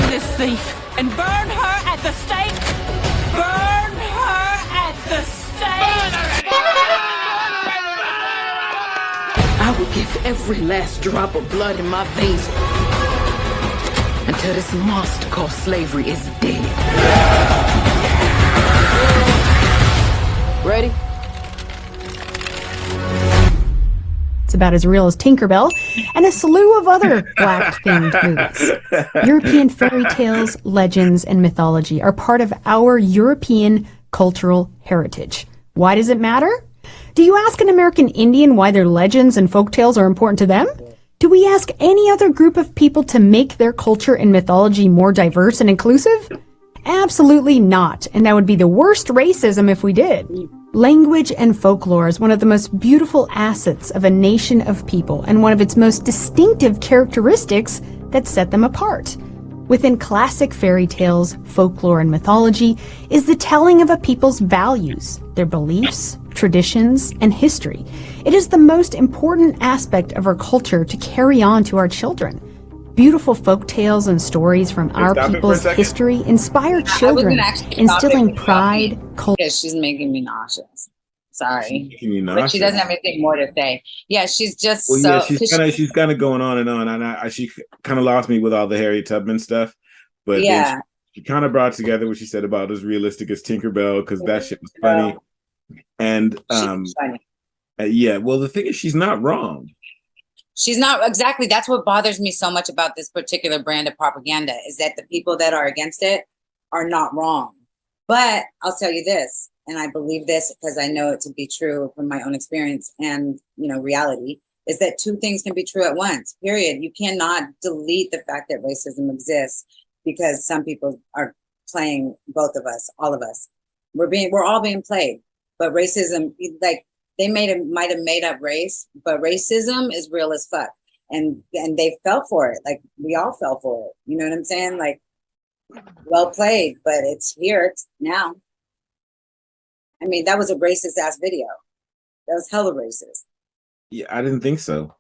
[SPEAKER 12] This thief and burn her at the stake. Burn her at the stake.
[SPEAKER 9] I will give every last drop of blood in my veins until this monster called slavery is dead. Ready?
[SPEAKER 8] It's about as real as Tinkerbell and a slew of other black-themed movies. European fairy tales, legends, and mythology are part of our European cultural heritage. Why does it matter? Do you ask an American Indian why their legends and folktales are important to them? Do we ask any other group of people to make their culture and mythology more diverse and inclusive? Absolutely not, and that would be the worst racism if we did. Language and folklore is one of the most beautiful assets of a nation of people and one of its most distinctive characteristics that set them apart. Within classic fairy tales, folklore, and mythology is the telling of a people's values, their beliefs, traditions, and history. It is the most important aspect of our culture to carry on to our children. Beautiful folk tales and stories from our people's history inspire children, instilling pride, culture.
[SPEAKER 1] Because she's making me nauseous. Sorry.
[SPEAKER 2] Can you
[SPEAKER 1] But she doesn't
[SPEAKER 2] nauseous?
[SPEAKER 1] have anything more to say. Yeah, she's just
[SPEAKER 2] Well, yeah,
[SPEAKER 1] so,
[SPEAKER 2] she's kind of going on, and she kind of lost me with all the Harriet Tubman stuff, but then
[SPEAKER 1] yeah.
[SPEAKER 2] she kind of brought together what she said about as realistic as Tinkerbell because that shit was funny, and
[SPEAKER 1] She's funny.
[SPEAKER 2] yeah. Well, the thing is, she's not wrong.
[SPEAKER 1] She's not exactly. That's what bothers me so much about this particular brand of propaganda is that the people that are against it are not wrong. But I'll tell you this, and I believe this because I know it to be true from my own experience and reality, is that two things can be true at once. Period. You cannot delete the fact that racism exists because some people are playing both of us, all of us. We're all being played. But racism, like they might have made up race, but racism is real as fuck. And they fell for it. Like we all fell for it. You know what I'm saying? Like, well played, but it's here. It's now. I mean, that was a racist ass video. That was hella racist.
[SPEAKER 2] Yeah, I didn't think so.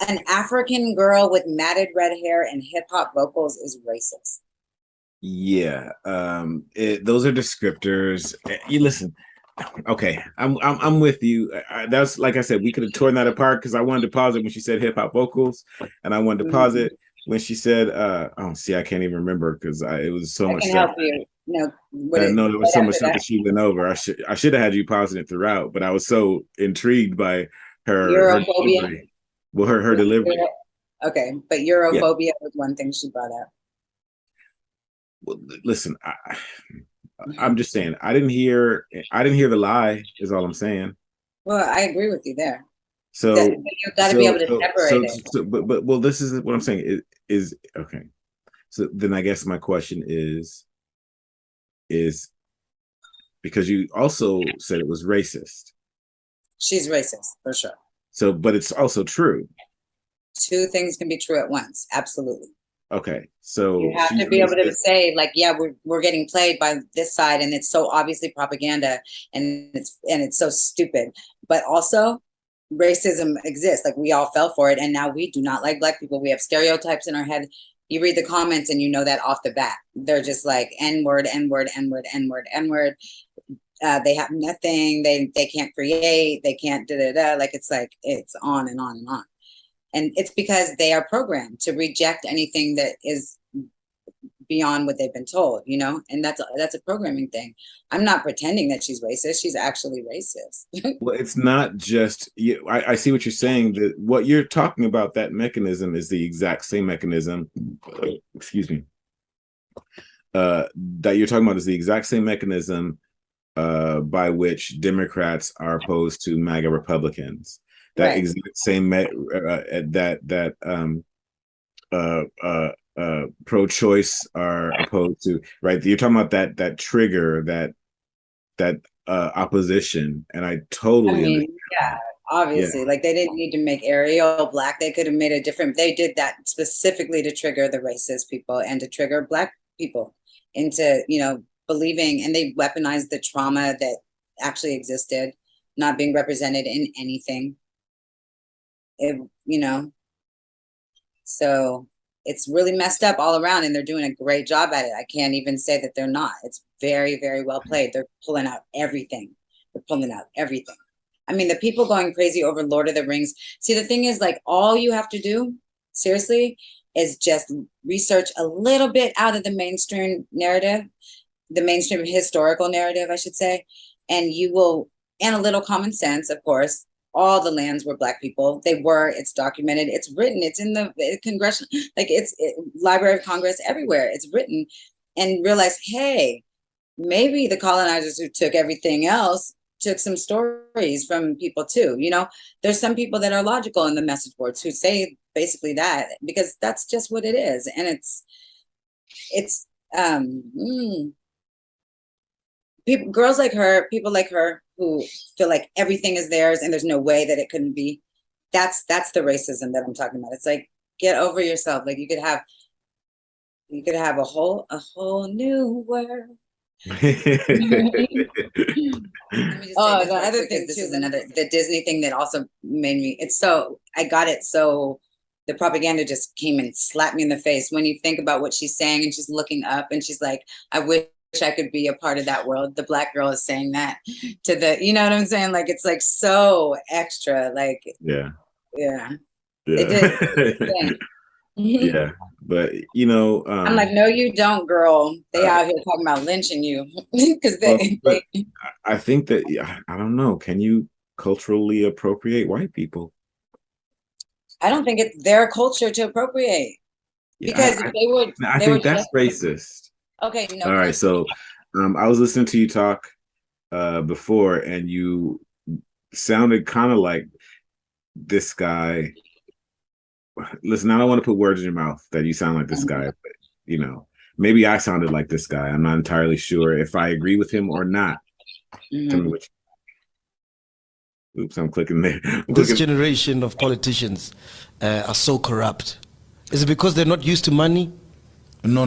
[SPEAKER 1] An African girl with matted red hair and hip hop vocals is racist.
[SPEAKER 2] Yeah, those are descriptors. You listen. Okay, I'm with you. That's like I said, we could have torn that apart because I wanted to pause it when she said hip hop vocals, and I wanted to pause it when she said, "Oh, see, I can't even remember because it was so much
[SPEAKER 1] can
[SPEAKER 2] stuff."
[SPEAKER 1] help you. No,
[SPEAKER 2] No, there was so much stuff that she went over. I should have had you pausing it throughout, but I was so intrigued by her delivery. Well, her delivery.
[SPEAKER 1] Okay, but Europhobia was one thing she brought up.
[SPEAKER 2] Well, listen, I'm just saying I didn't hear the lie. Is all I'm saying.
[SPEAKER 1] Well, I agree with you there.
[SPEAKER 2] So
[SPEAKER 1] you got to be able to separate it.
[SPEAKER 2] But well, this is what I'm saying is okay. So then I guess my question is because you also said it was racist.
[SPEAKER 1] She's racist for sure.
[SPEAKER 2] So, but it's also true.
[SPEAKER 1] Two things can be true at once. Absolutely.
[SPEAKER 2] Okay, so
[SPEAKER 1] you have to be able to say, like, yeah, we're getting played by this side, and it's so obviously propaganda, and it's so stupid. But also, racism exists. Like we all fell for it, and now we do not like Black people. We have stereotypes in our head. You read the comments, and you know that off the bat. They're just like N-word, N-word, N-word, N-word, N-word. They have nothing. They can't create. They can't da-da-da. Like it's on and on and on. And it's because they are programmed to reject anything that is beyond what they've been told, and that's a programming thing. I'm not pretending that she's racist. She's actually racist.
[SPEAKER 2] Well, it's not just I see what you're saying. That what you're talking about, that mechanism is the exact same mechanism. Excuse me. That you're talking about is the exact same mechanism by which Democrats are opposed to MAGA Republicans. That right. Exact same pro-choice are opposed to, right? You're talking about that trigger, that opposition, and I totally understand.
[SPEAKER 1] Yeah, obviously, like they didn't need to make Ariel Black. They could have made they did that specifically to trigger the racist people and to trigger Black people into believing, and they weaponized the trauma that actually existed, not being represented in anything. So it's really messed up all around, and they're doing a great job at it. I can't even say that they're not. It's very, very well played. They're pulling out everything. I mean, the people going crazy over Lord of the Rings. See, the thing is, like, all you have to do, seriously, is just research a little bit out of the mainstream narrative, the mainstream historical narrative, I should say, and a little common sense, of course. All the lands were Black people. It's documented, it's written, it's in the congressional, like Library of Congress, everywhere. It's written, and realize, hey, maybe the colonizers who took everything else took some stories from people too. There's some people that are logical in the message boards who say basically that, because that's just what it is. And it's girls like her, people like her who feel like everything is theirs and there's no way that it couldn't be. That's the racism that I'm talking about. It's like, get over yourself. Like you could have a whole new world. The other thing too, the Disney thing that also made me, the propaganda just came and slapped me in the face when you think about what she's saying, and she's looking up and she's like, I wish I could be a part of that world. The Black girl is saying that to the, you know what I'm saying? Like, it's like so extra. Like,
[SPEAKER 2] Yeah.
[SPEAKER 1] yeah,
[SPEAKER 2] Yeah.
[SPEAKER 1] it did.
[SPEAKER 2] Yeah. But you know,
[SPEAKER 1] I'm like, no, you don't, girl. They out here talking about lynching you because
[SPEAKER 2] well, but I think that I don't know. Can you culturally appropriate white people?
[SPEAKER 1] I don't think it's their culture to appropriate
[SPEAKER 2] Yeah,
[SPEAKER 1] because if
[SPEAKER 2] I
[SPEAKER 1] they were
[SPEAKER 2] think that's
[SPEAKER 1] just
[SPEAKER 2] racist.
[SPEAKER 1] okay. No,
[SPEAKER 2] All right, so I was listening to you talk before, and you sounded kind of like this guy. Listen, I don't want to put words in your mouth that you sound like this guy, but you know, maybe I sounded like this guy. I'm not entirely sure if I agree with him or not. Tell me which. Oops, I'm clicking there.
[SPEAKER 13] This generation of politicians are so corrupt. Is it because they're not used to money?
[SPEAKER 14] No.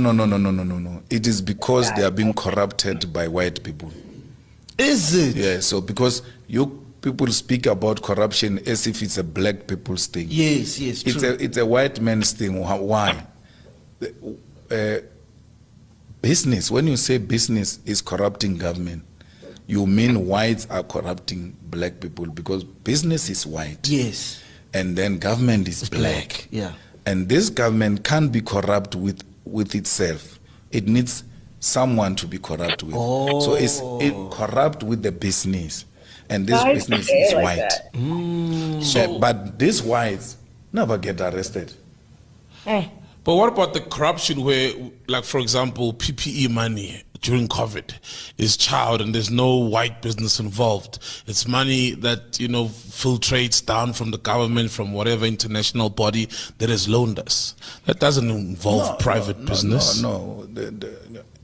[SPEAKER 14] It is because they are being corrupted by white people.
[SPEAKER 13] Is it?
[SPEAKER 14] Yeah, so because you people speak about corruption as if it's a black people's thing.
[SPEAKER 13] Yes, true.
[SPEAKER 14] It's a white man's thing. Why? Business, when you say business is corrupting government, you mean whites are corrupting black people because business is white.
[SPEAKER 13] Yes.
[SPEAKER 14] And then government is black.
[SPEAKER 13] Yeah.
[SPEAKER 14] And this government can't be corrupt with itself. It needs someone to be corrupt with.
[SPEAKER 13] Oh.
[SPEAKER 14] So it's corrupt with the business. And this business is
[SPEAKER 1] like
[SPEAKER 14] white. But these whites never get arrested.
[SPEAKER 15] But what about the corruption where, like, for example, PPE money during COVID is child and there's no white business involved? It's money that, you know, filtrates down from the government, from whatever international body that has loaned us. That doesn't involve private business.
[SPEAKER 14] No.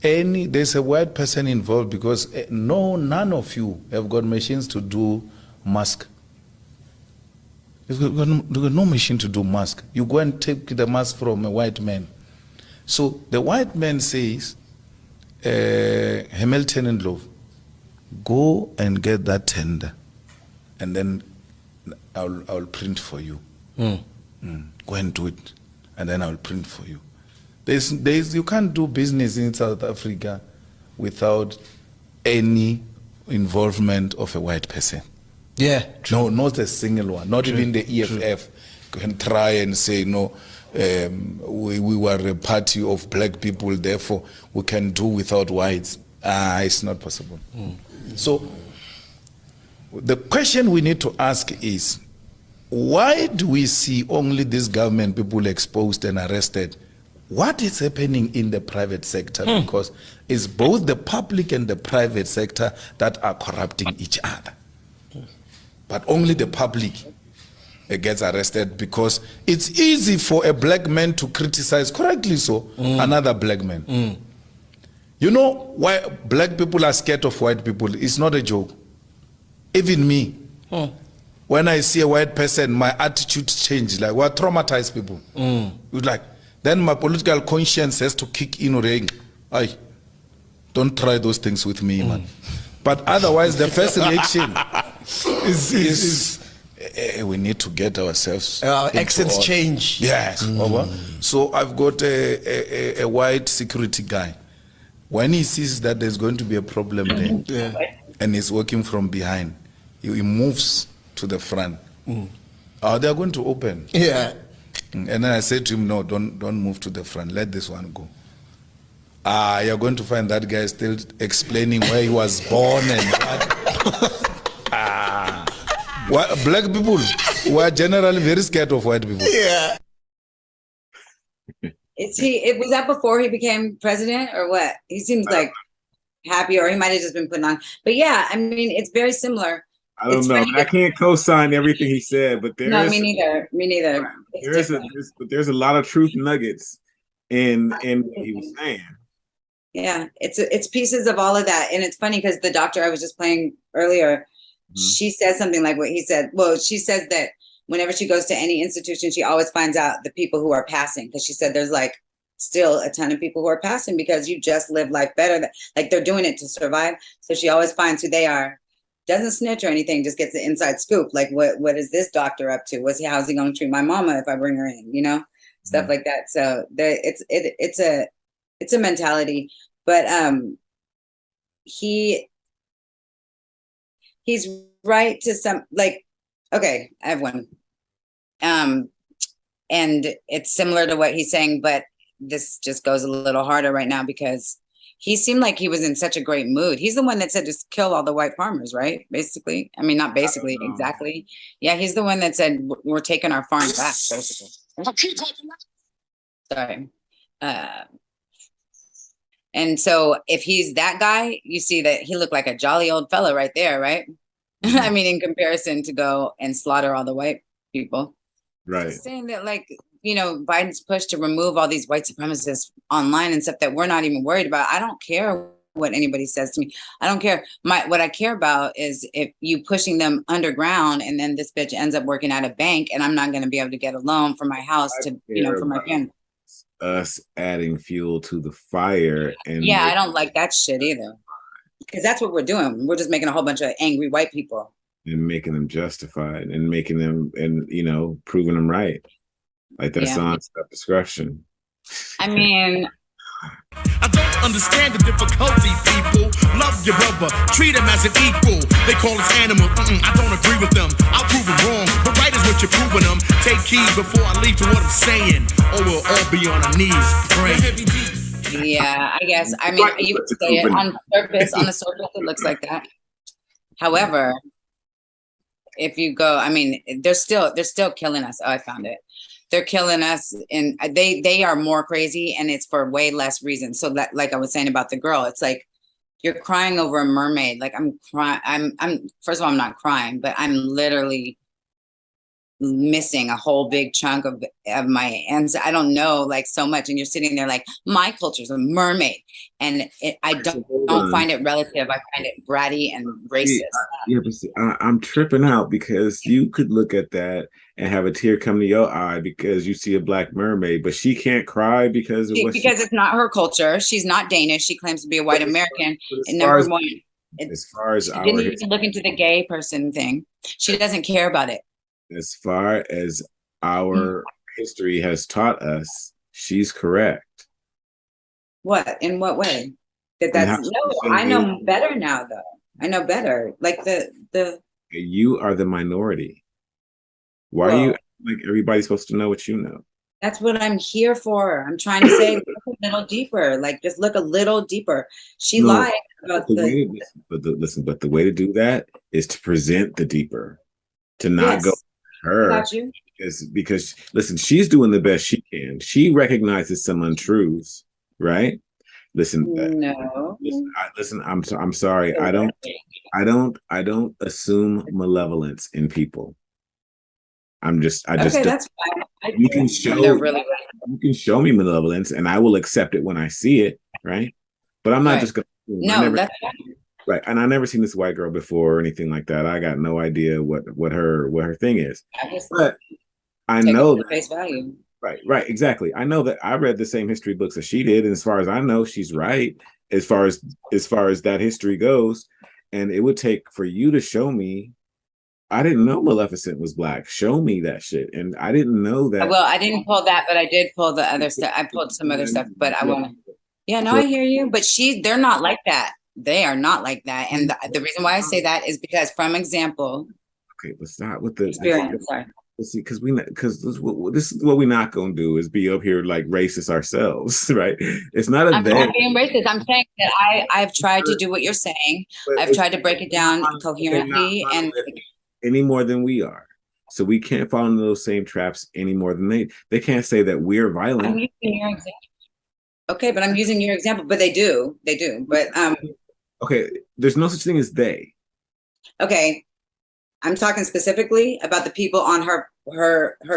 [SPEAKER 14] There's a white person involved because none of you have got machines to do mask. You've got no machine to do mask. You go and take the mask from a white man. So the white man says, Hamilton and Love, go and get that tender, and then I'll print for you. Go and do it, and then I'll print for you. You can't do business in South Africa without any involvement of a white person.
[SPEAKER 13] Yeah.
[SPEAKER 14] No, not a single one. Not even the EFF can try and say, no, we were a party of black people, therefore we can do without whites. It's not possible. So the question we need to ask is, why do we see only these government people exposed and arrested? What is happening in the private sector? Because it's both the public and the private sector that are corrupting each other. But only the public gets arrested because it's easy for a black man to criticize, correctly so, another black man. You know why black people are scared of white people? It's not a joke. Even me. When I see a white person, my attitude changes. Like, we're traumatized people. Like, then my political conscience has to kick in. Don't try those things with me, man. But otherwise, the first reaction is we need to get ourselves.
[SPEAKER 13] Accents change.
[SPEAKER 14] Yes. So I've got a white security guy. When he sees that there's going to be a problem there, and he's working from behind, he moves to the front. They're going to open.
[SPEAKER 13] Yeah.
[SPEAKER 14] And then I said to him, no, don't move to the front. Let this one go. You're going to find that guy still explaining where he was born and what. Black people were generally very scared of white people.
[SPEAKER 13] Yeah.
[SPEAKER 1] Was that before he became president or what? He seems like happy, or he might have just been putting on. But yeah, I mean, it's very similar.
[SPEAKER 2] I don't know. I can't co-sign everything he said, but
[SPEAKER 1] me neither.
[SPEAKER 2] There's a lot of truth nuggets in what he was saying.
[SPEAKER 1] Yeah, it's pieces of all of that, and it's funny because the doctor I was just playing earlier, she says something like what he said. Well, she says that whenever she goes to any institution, she always finds out the people who are passing, because she said there's like still a ton of people who are passing because you just live life better. Like, they're doing it to survive. So she always finds who they are. Doesn't snitch or anything, just gets the inside scoop. Like, what is this doctor up to? How's he going to treat my mama if I bring her in? You know, stuff like that. So it's a mentality. But he's right to some, like, okay, I have one. And it's similar to what he's saying, but this just goes a little harder right now because he seemed like he was in such a great mood. He's the one that said just kill all the white farmers, right? Basically. I mean, not basically, exactly. Yeah, he's the one that said we're taking our farm back, basically. Sorry. And so if he's that guy, you see that he looked like a jolly old fella right there, right? I mean, in comparison to go and slaughter all the white people.
[SPEAKER 2] Right.
[SPEAKER 1] Saying that, like, you know, Biden's push to remove all these white supremacists online and stuff that we're not even worried about. I don't care what anybody says to me. I don't care. What I care about is if you pushing them underground and then this bitch ends up working at a bank and I'm not going to be able to get a loan for my house to, you know, for my family.
[SPEAKER 2] Us adding fuel to the fire. And
[SPEAKER 1] yeah, I don't like that shit either. Because that's what we're doing. We're just making a whole bunch of angry white people.
[SPEAKER 2] And making them justified and making them, and, you know, proving them right. Like that's on self-discretion.
[SPEAKER 1] I mean,
[SPEAKER 11] I don't understand the difficulty, people. Love your brother, treat him as an equal. They call us animal, I don't agree with them. I'll prove it wrong, but right is what you're proving them. Take heed before I leave to what I'm saying, or we'll all be on our knees praying.
[SPEAKER 1] Yeah, I guess. I mean, you could say it on the surface, it looks like that. However, if you go, I mean, they're still killing us. Oh, I found it. They're killing us, and they are more crazy, and it's for way less reasons. So that, like I was saying about the girl, it's like you're crying over a mermaid. Like I'm crying. I'm first of all, I'm not crying, but I'm literally missing a whole big chunk of my ends. I don't know, like, so much, and you're sitting there like, my culture's a mermaid, and I don't find it relative. I find it bratty and racist.
[SPEAKER 2] Yeah, but see, I'm tripping out because you could look at that and have a tear come to your eye because you see a black mermaid, but she can't cry because of
[SPEAKER 1] because it's not her culture. She's not Danish. She claims to be a white American. And number one,
[SPEAKER 2] as far as
[SPEAKER 1] she didn't even look into the gay person thing. She doesn't care about it.
[SPEAKER 2] As far as our history has taught us, she's correct.
[SPEAKER 1] What? In what way? I know better now, though. I know better. Like the
[SPEAKER 2] you are the minority. Why are you like everybody's supposed to know what you know?
[SPEAKER 1] That's what I'm here for. I'm trying to say, look a little deeper. Like, just look a little deeper. She lied about
[SPEAKER 2] but the way to do that is to present the deeper, to not go her.
[SPEAKER 1] Got you.
[SPEAKER 2] Because listen, she's doing the best she can. She recognizes some untruths, right? Listen, listen. I'm sorry. I don't assume malevolence in people. That's fine. You can show me malevolence, and I will accept it when I see it, right? But I'm not just gonna. That's fine. Right, and I never seen this white girl before or anything like that. I got no idea what her thing is. But I know that
[SPEAKER 1] face value.
[SPEAKER 2] Right, exactly. I know that I read the same history books as she did, and as far as I know, she's right as far as that history goes. And it would take for you to show me. I didn't know Maleficent was black. Show me that shit, and I didn't know that.
[SPEAKER 1] Well, I didn't pull that, but I did pull the other stuff. I pulled some other stuff, but I want to. Yeah, no, I hear you. But they're not like that. They are not like that, and the reason why I say that is because, from example.
[SPEAKER 2] Okay, let's not with the
[SPEAKER 1] experience. Sorry.
[SPEAKER 2] See, because this is what we're not going to do is be up here like racist ourselves, right? It's not
[SPEAKER 1] I'm not being racist. I'm saying that I've tried to do what you're saying. I've tried to break it down coherently and
[SPEAKER 2] any more than we are. So we can't fall into those same traps any more than they can't say that we're violent.
[SPEAKER 1] I'm using your example. Okay, but I'm using your example. But they do. But
[SPEAKER 2] okay, there's no such thing as they.
[SPEAKER 1] Okay. I'm talking specifically about the people on her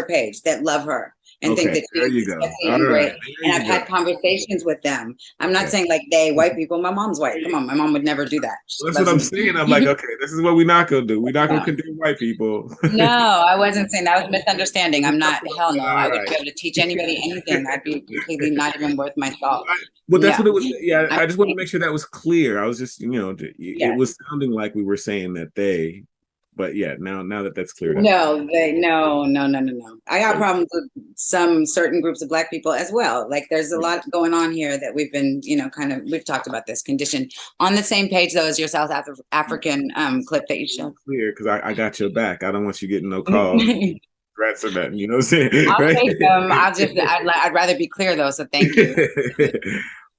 [SPEAKER 1] page that love her and think that she's sexy and great. And I've had conversations with them. I'm not saying like they white people. My mom's white. Come on, my mom would never do that.
[SPEAKER 2] That's what I'm saying. I'm like, okay, this is what we're not gonna do. We're not gonna condemn white people.
[SPEAKER 1] No, I wasn't saying that. Was a misunderstanding. I'm not. Hell no. I would be able to teach anybody anything. I'd be completely not even worth my salt.
[SPEAKER 2] Well, that's what it was. Yeah, I just want to make sure that was clear. I was just, it was sounding like we were saying that they. But yeah, now that that's cleared up.
[SPEAKER 1] No, no. I got problems with some certain groups of Black people as well. Like there's a lot going on here that we've been, we've talked about this condition on the same page though as your South African clip that you showed.
[SPEAKER 2] Clear, because I got your back. I don't want you getting no calls, threats or nothing. You know what I'm saying?
[SPEAKER 1] I'll
[SPEAKER 2] Right?
[SPEAKER 1] take them. I'd rather be clear though. So thank you.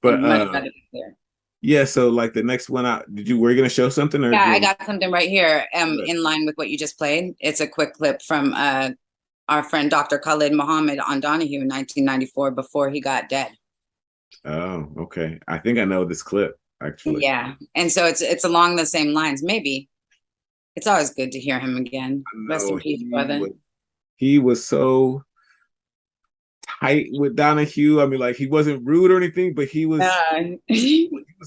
[SPEAKER 2] But
[SPEAKER 1] much rather be clear.
[SPEAKER 2] yeah, so like the next one out, were you gonna show something or
[SPEAKER 1] Yeah, I got something right here in line with what you just played. It's a quick clip from our friend Dr. Khalid Muhammad on Donahue in 1994 before he got dead.
[SPEAKER 2] Oh, okay. I think I know this clip actually.
[SPEAKER 1] Yeah, and so it's along the same lines. Maybe it's always good to hear him again. Rest in peace, brother.
[SPEAKER 2] He was so tight with Donahue. I mean, like he wasn't rude or anything, but he was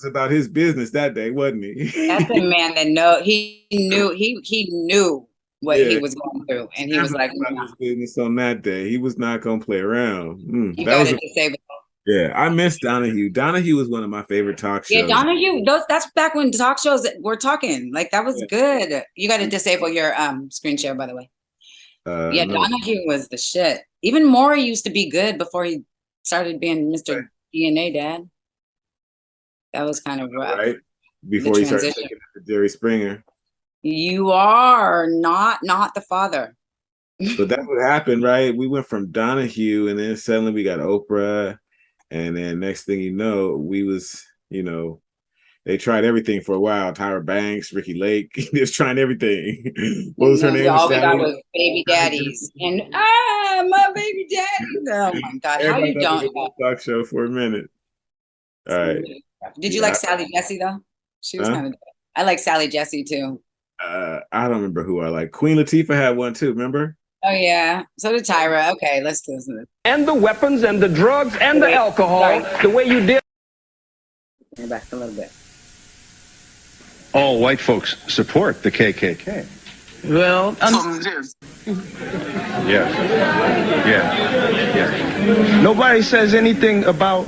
[SPEAKER 2] about his business that day, wasn't he?
[SPEAKER 1] That's a man that he knew what he was going through, and he was like,
[SPEAKER 2] about his business on that day. He was not gonna play around.
[SPEAKER 1] You got to disable.
[SPEAKER 2] Yeah, I miss Donahue. Donahue was one of my favorite talk shows.
[SPEAKER 1] Yeah, Donahue. That's back when talk shows were talking. Like that was good. You got to disable your screen share, by the way. Yeah, no. Donahue was the shit. Even Maury used to be good before he started being Mr. DNA Dad. That was kind of rough.
[SPEAKER 2] Right? Before he started taking it to Jerry Springer.
[SPEAKER 1] You are not the father.
[SPEAKER 2] But that's what happened, right? We went from Donahue and then suddenly we got Oprah. And then next thing you know, we was, they tried everything for a while. Tyra Banks, Ricky Lake, just trying everything. What was her name?
[SPEAKER 1] All we got was baby daddies. And my baby daddy. Oh my God. How you don't know?
[SPEAKER 2] Talk show for a minute. All right.
[SPEAKER 1] Did you like Sally Jesse though? She was kind of good. I like Sally Jesse too.
[SPEAKER 2] I don't remember who I like. Queen Latifah had one too, remember?
[SPEAKER 1] Oh yeah. So did Tyra. Okay, let's listen to this.
[SPEAKER 16] And the weapons and the drugs and the alcohol, the way you did.
[SPEAKER 1] Go back a little bit.
[SPEAKER 17] All white folks support the KKK.
[SPEAKER 16] Well,
[SPEAKER 17] yes.
[SPEAKER 16] Nobody says anything about.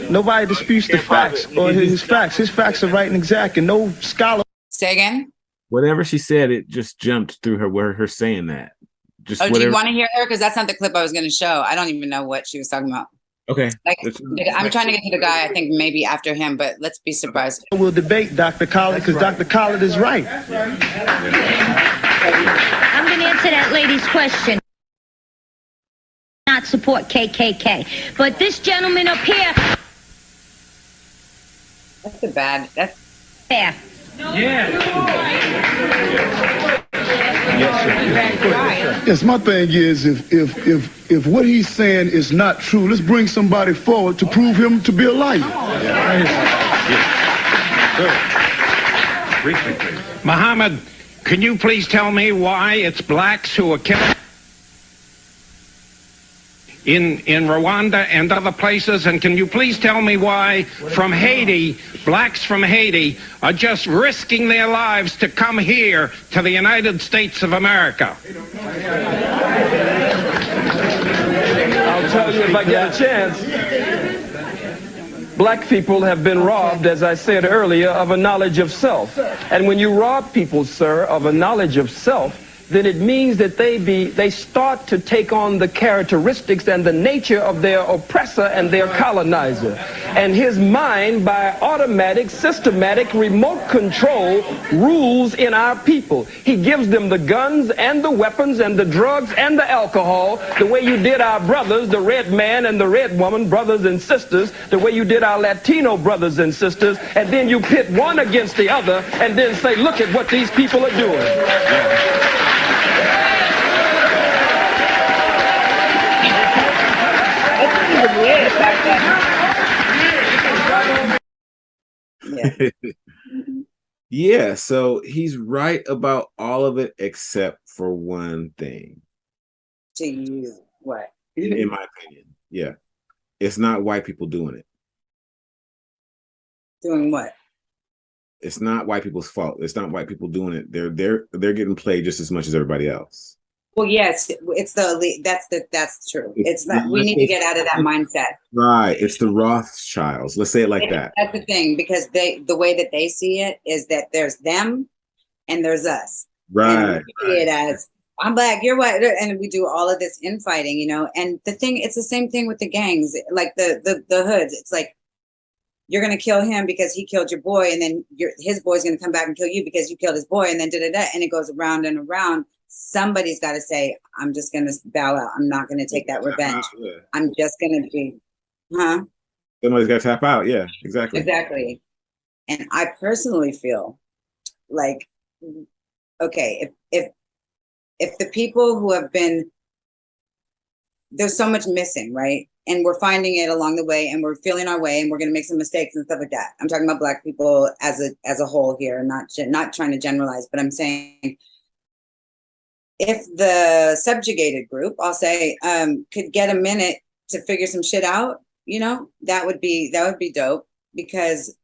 [SPEAKER 16] Nobody disputes the facts or his facts. His facts are right and exact, and no scholar.
[SPEAKER 1] Say again.
[SPEAKER 2] Whatever she said, it just jumped through her saying that. Just
[SPEAKER 1] do you want to hear her? Because that's not the clip I was going to show. I don't even know what she was talking about.
[SPEAKER 2] Okay.
[SPEAKER 1] I'm trying to get to the guy, I think maybe after him, but let's be surprised.
[SPEAKER 16] We'll debate Dr. Khalid because Dr. Khalid is right.
[SPEAKER 18] I'm going to answer that lady's question. Not support KKK. But this gentleman up here.
[SPEAKER 1] That's
[SPEAKER 18] fair.
[SPEAKER 19] Yes, my thing is if what he's saying is not true, let's bring somebody forward to prove him to be a liar.
[SPEAKER 20] Muhammad, can you please tell me why it's blacks who are killing in Rwanda and other places? And can you please tell me why from Haiti, blacks from Haiti are just risking their lives to come here to the United States of America?
[SPEAKER 16] I'll tell you if I get a chance. Black people have been robbed, as I said earlier, of a knowledge of self. And when you rob people, sir, of a knowledge of self, then it means that they start to take on the characteristics and the nature of their oppressor and their colonizer. And his mind, by automatic, systematic, remote control, rules in our people. He gives them the guns and the weapons and the drugs and the alcohol, the way you did our brothers, the red man and the red woman, brothers and sisters, the way you did our Latino brothers and sisters, and then you pit one against the other and then say, look at what these people are doing.
[SPEAKER 2] Yeah, so he's right about all of it except for one thing.
[SPEAKER 1] To you, what?
[SPEAKER 2] In my opinion, yeah. It's not white people doing it.
[SPEAKER 1] Doing what?
[SPEAKER 2] It's not white people's fault. It's not white people doing it. They're getting played just as much as everybody else.
[SPEAKER 1] Well, yes, it's the elite. That's true. It's not. We need to get out of that mindset.
[SPEAKER 2] Right. It's the Rothschilds. Let's say it like that.
[SPEAKER 1] That's the thing, because the way that they see it is that there's them and there's us.
[SPEAKER 2] Right.
[SPEAKER 1] And we see it as, I'm black, you're white, and we do all of this infighting, you know. And the thing, it's the same thing with the gangs, like the hoods. It's like, you're gonna kill him because he killed your boy, and then his boy's gonna come back and kill you because you killed his boy, and then and it goes around and around. Somebody's got to say, I'm just gonna bow out. I'm not gonna take that revenge. I'm just gonna be,
[SPEAKER 2] Somebody's got to tap out. Yeah, exactly.
[SPEAKER 1] Exactly. And I personally feel like, okay, if the people who have been, there's so much missing, right? And we're finding it along the way, and we're feeling our way, and we're going to make some mistakes and stuff like that. I'm talking about Black people as a whole here, not trying to generalize, but I'm saying, if the subjugated group, I'll say, could get a minute to figure some shit out, you know, that would be dope, because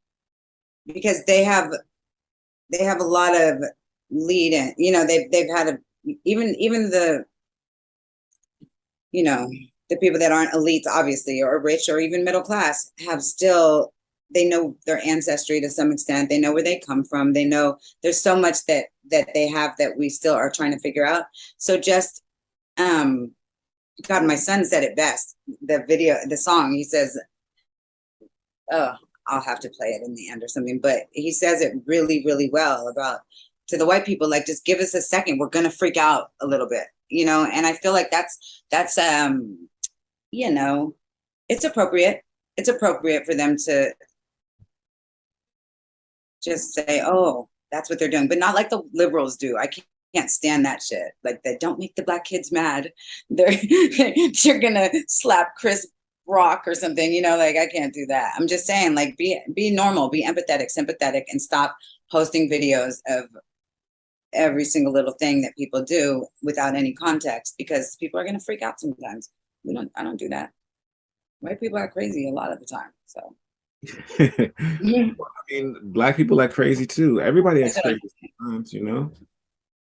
[SPEAKER 1] they have a lot of lead in, you know, they've had even the, you know, the people that aren't elites, obviously, or rich or even middle class, have still, they know their ancestry to some extent. They know where they come from. They know there's so much that they have that we still are trying to figure out. So just, God, my son said it best. The song, he says, oh, I'll have to play it in the end or something, but he says it really, really well about, to the white people, like, just give us a second. We're going to freak out a little bit, you know? And I feel like that's, you know, it's appropriate. It's appropriate for them to just say, oh, that's what they're doing, but not like the liberals do. I can't stand that shit. Like, they don't make the Black kids mad. You're gonna slap Chris Rock or something, you know, like, I can't do that. I'm just saying, like, be normal, be empathetic, sympathetic, and stop posting videos of every single little thing that people do without any context, because people are gonna freak out sometimes. I don't do that. White people are crazy a lot of the time, so.
[SPEAKER 2] I mean, Black people are crazy too. Everybody acts crazy sometimes, you know.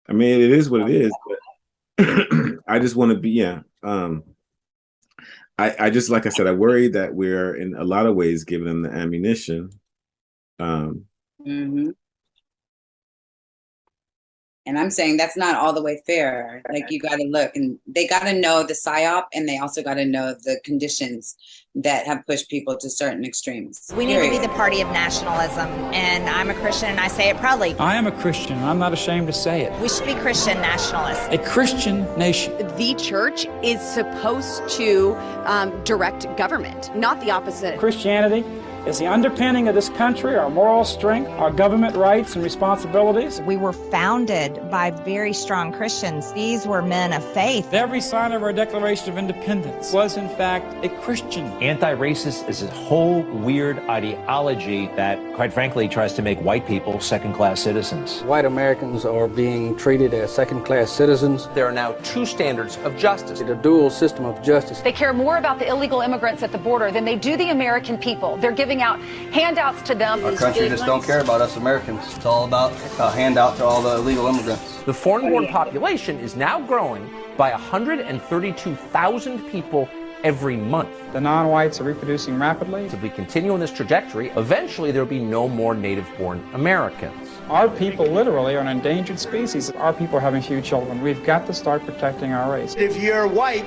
[SPEAKER 2] I mean, it is what it is. But I just want to be, I just, like I said, I worry that we're in a lot of ways giving them the ammunition.
[SPEAKER 1] And I'm saying that's not all the way fair. Like, you got to look, and they got to know the psyop, and they also got to know the conditions that have pushed people to certain extremes.
[SPEAKER 21] We need to be the party of nationalism, and I'm a Christian, and I say it proudly.
[SPEAKER 22] I am a Christian. I'm not ashamed to say it.
[SPEAKER 21] We should be Christian nationalists.
[SPEAKER 22] A Christian nation.
[SPEAKER 5] The church is supposed to direct government, not the opposite.
[SPEAKER 22] Christianity is the underpinning of this country, our moral strength, our government rights and responsibilities.
[SPEAKER 21] We were founded by very strong Christians. These were men of faith.
[SPEAKER 22] Every sign of our Declaration of Independence was, in fact, a Christian.
[SPEAKER 23] Anti-racist is a whole weird ideology that, quite frankly, tries to make white people second-class citizens.
[SPEAKER 24] White Americans are being treated as second-class citizens.
[SPEAKER 23] There are now two standards of justice.
[SPEAKER 24] The dual system of justice.
[SPEAKER 5] They care more about the illegal immigrants at the border than they do the American people. They're giving out handouts to them.
[SPEAKER 24] Our country just don't care about us Americans. It's all about a handout to all the illegal immigrants.
[SPEAKER 23] The foreign-born population is now growing by 132,000 people every month.
[SPEAKER 22] The non-whites are reproducing rapidly.
[SPEAKER 23] If we continue on this trajectory, eventually there will be no more native-born Americans.
[SPEAKER 22] Our people literally are an endangered species. Our people are having few children. We've got to start protecting our race.
[SPEAKER 25] If you're white,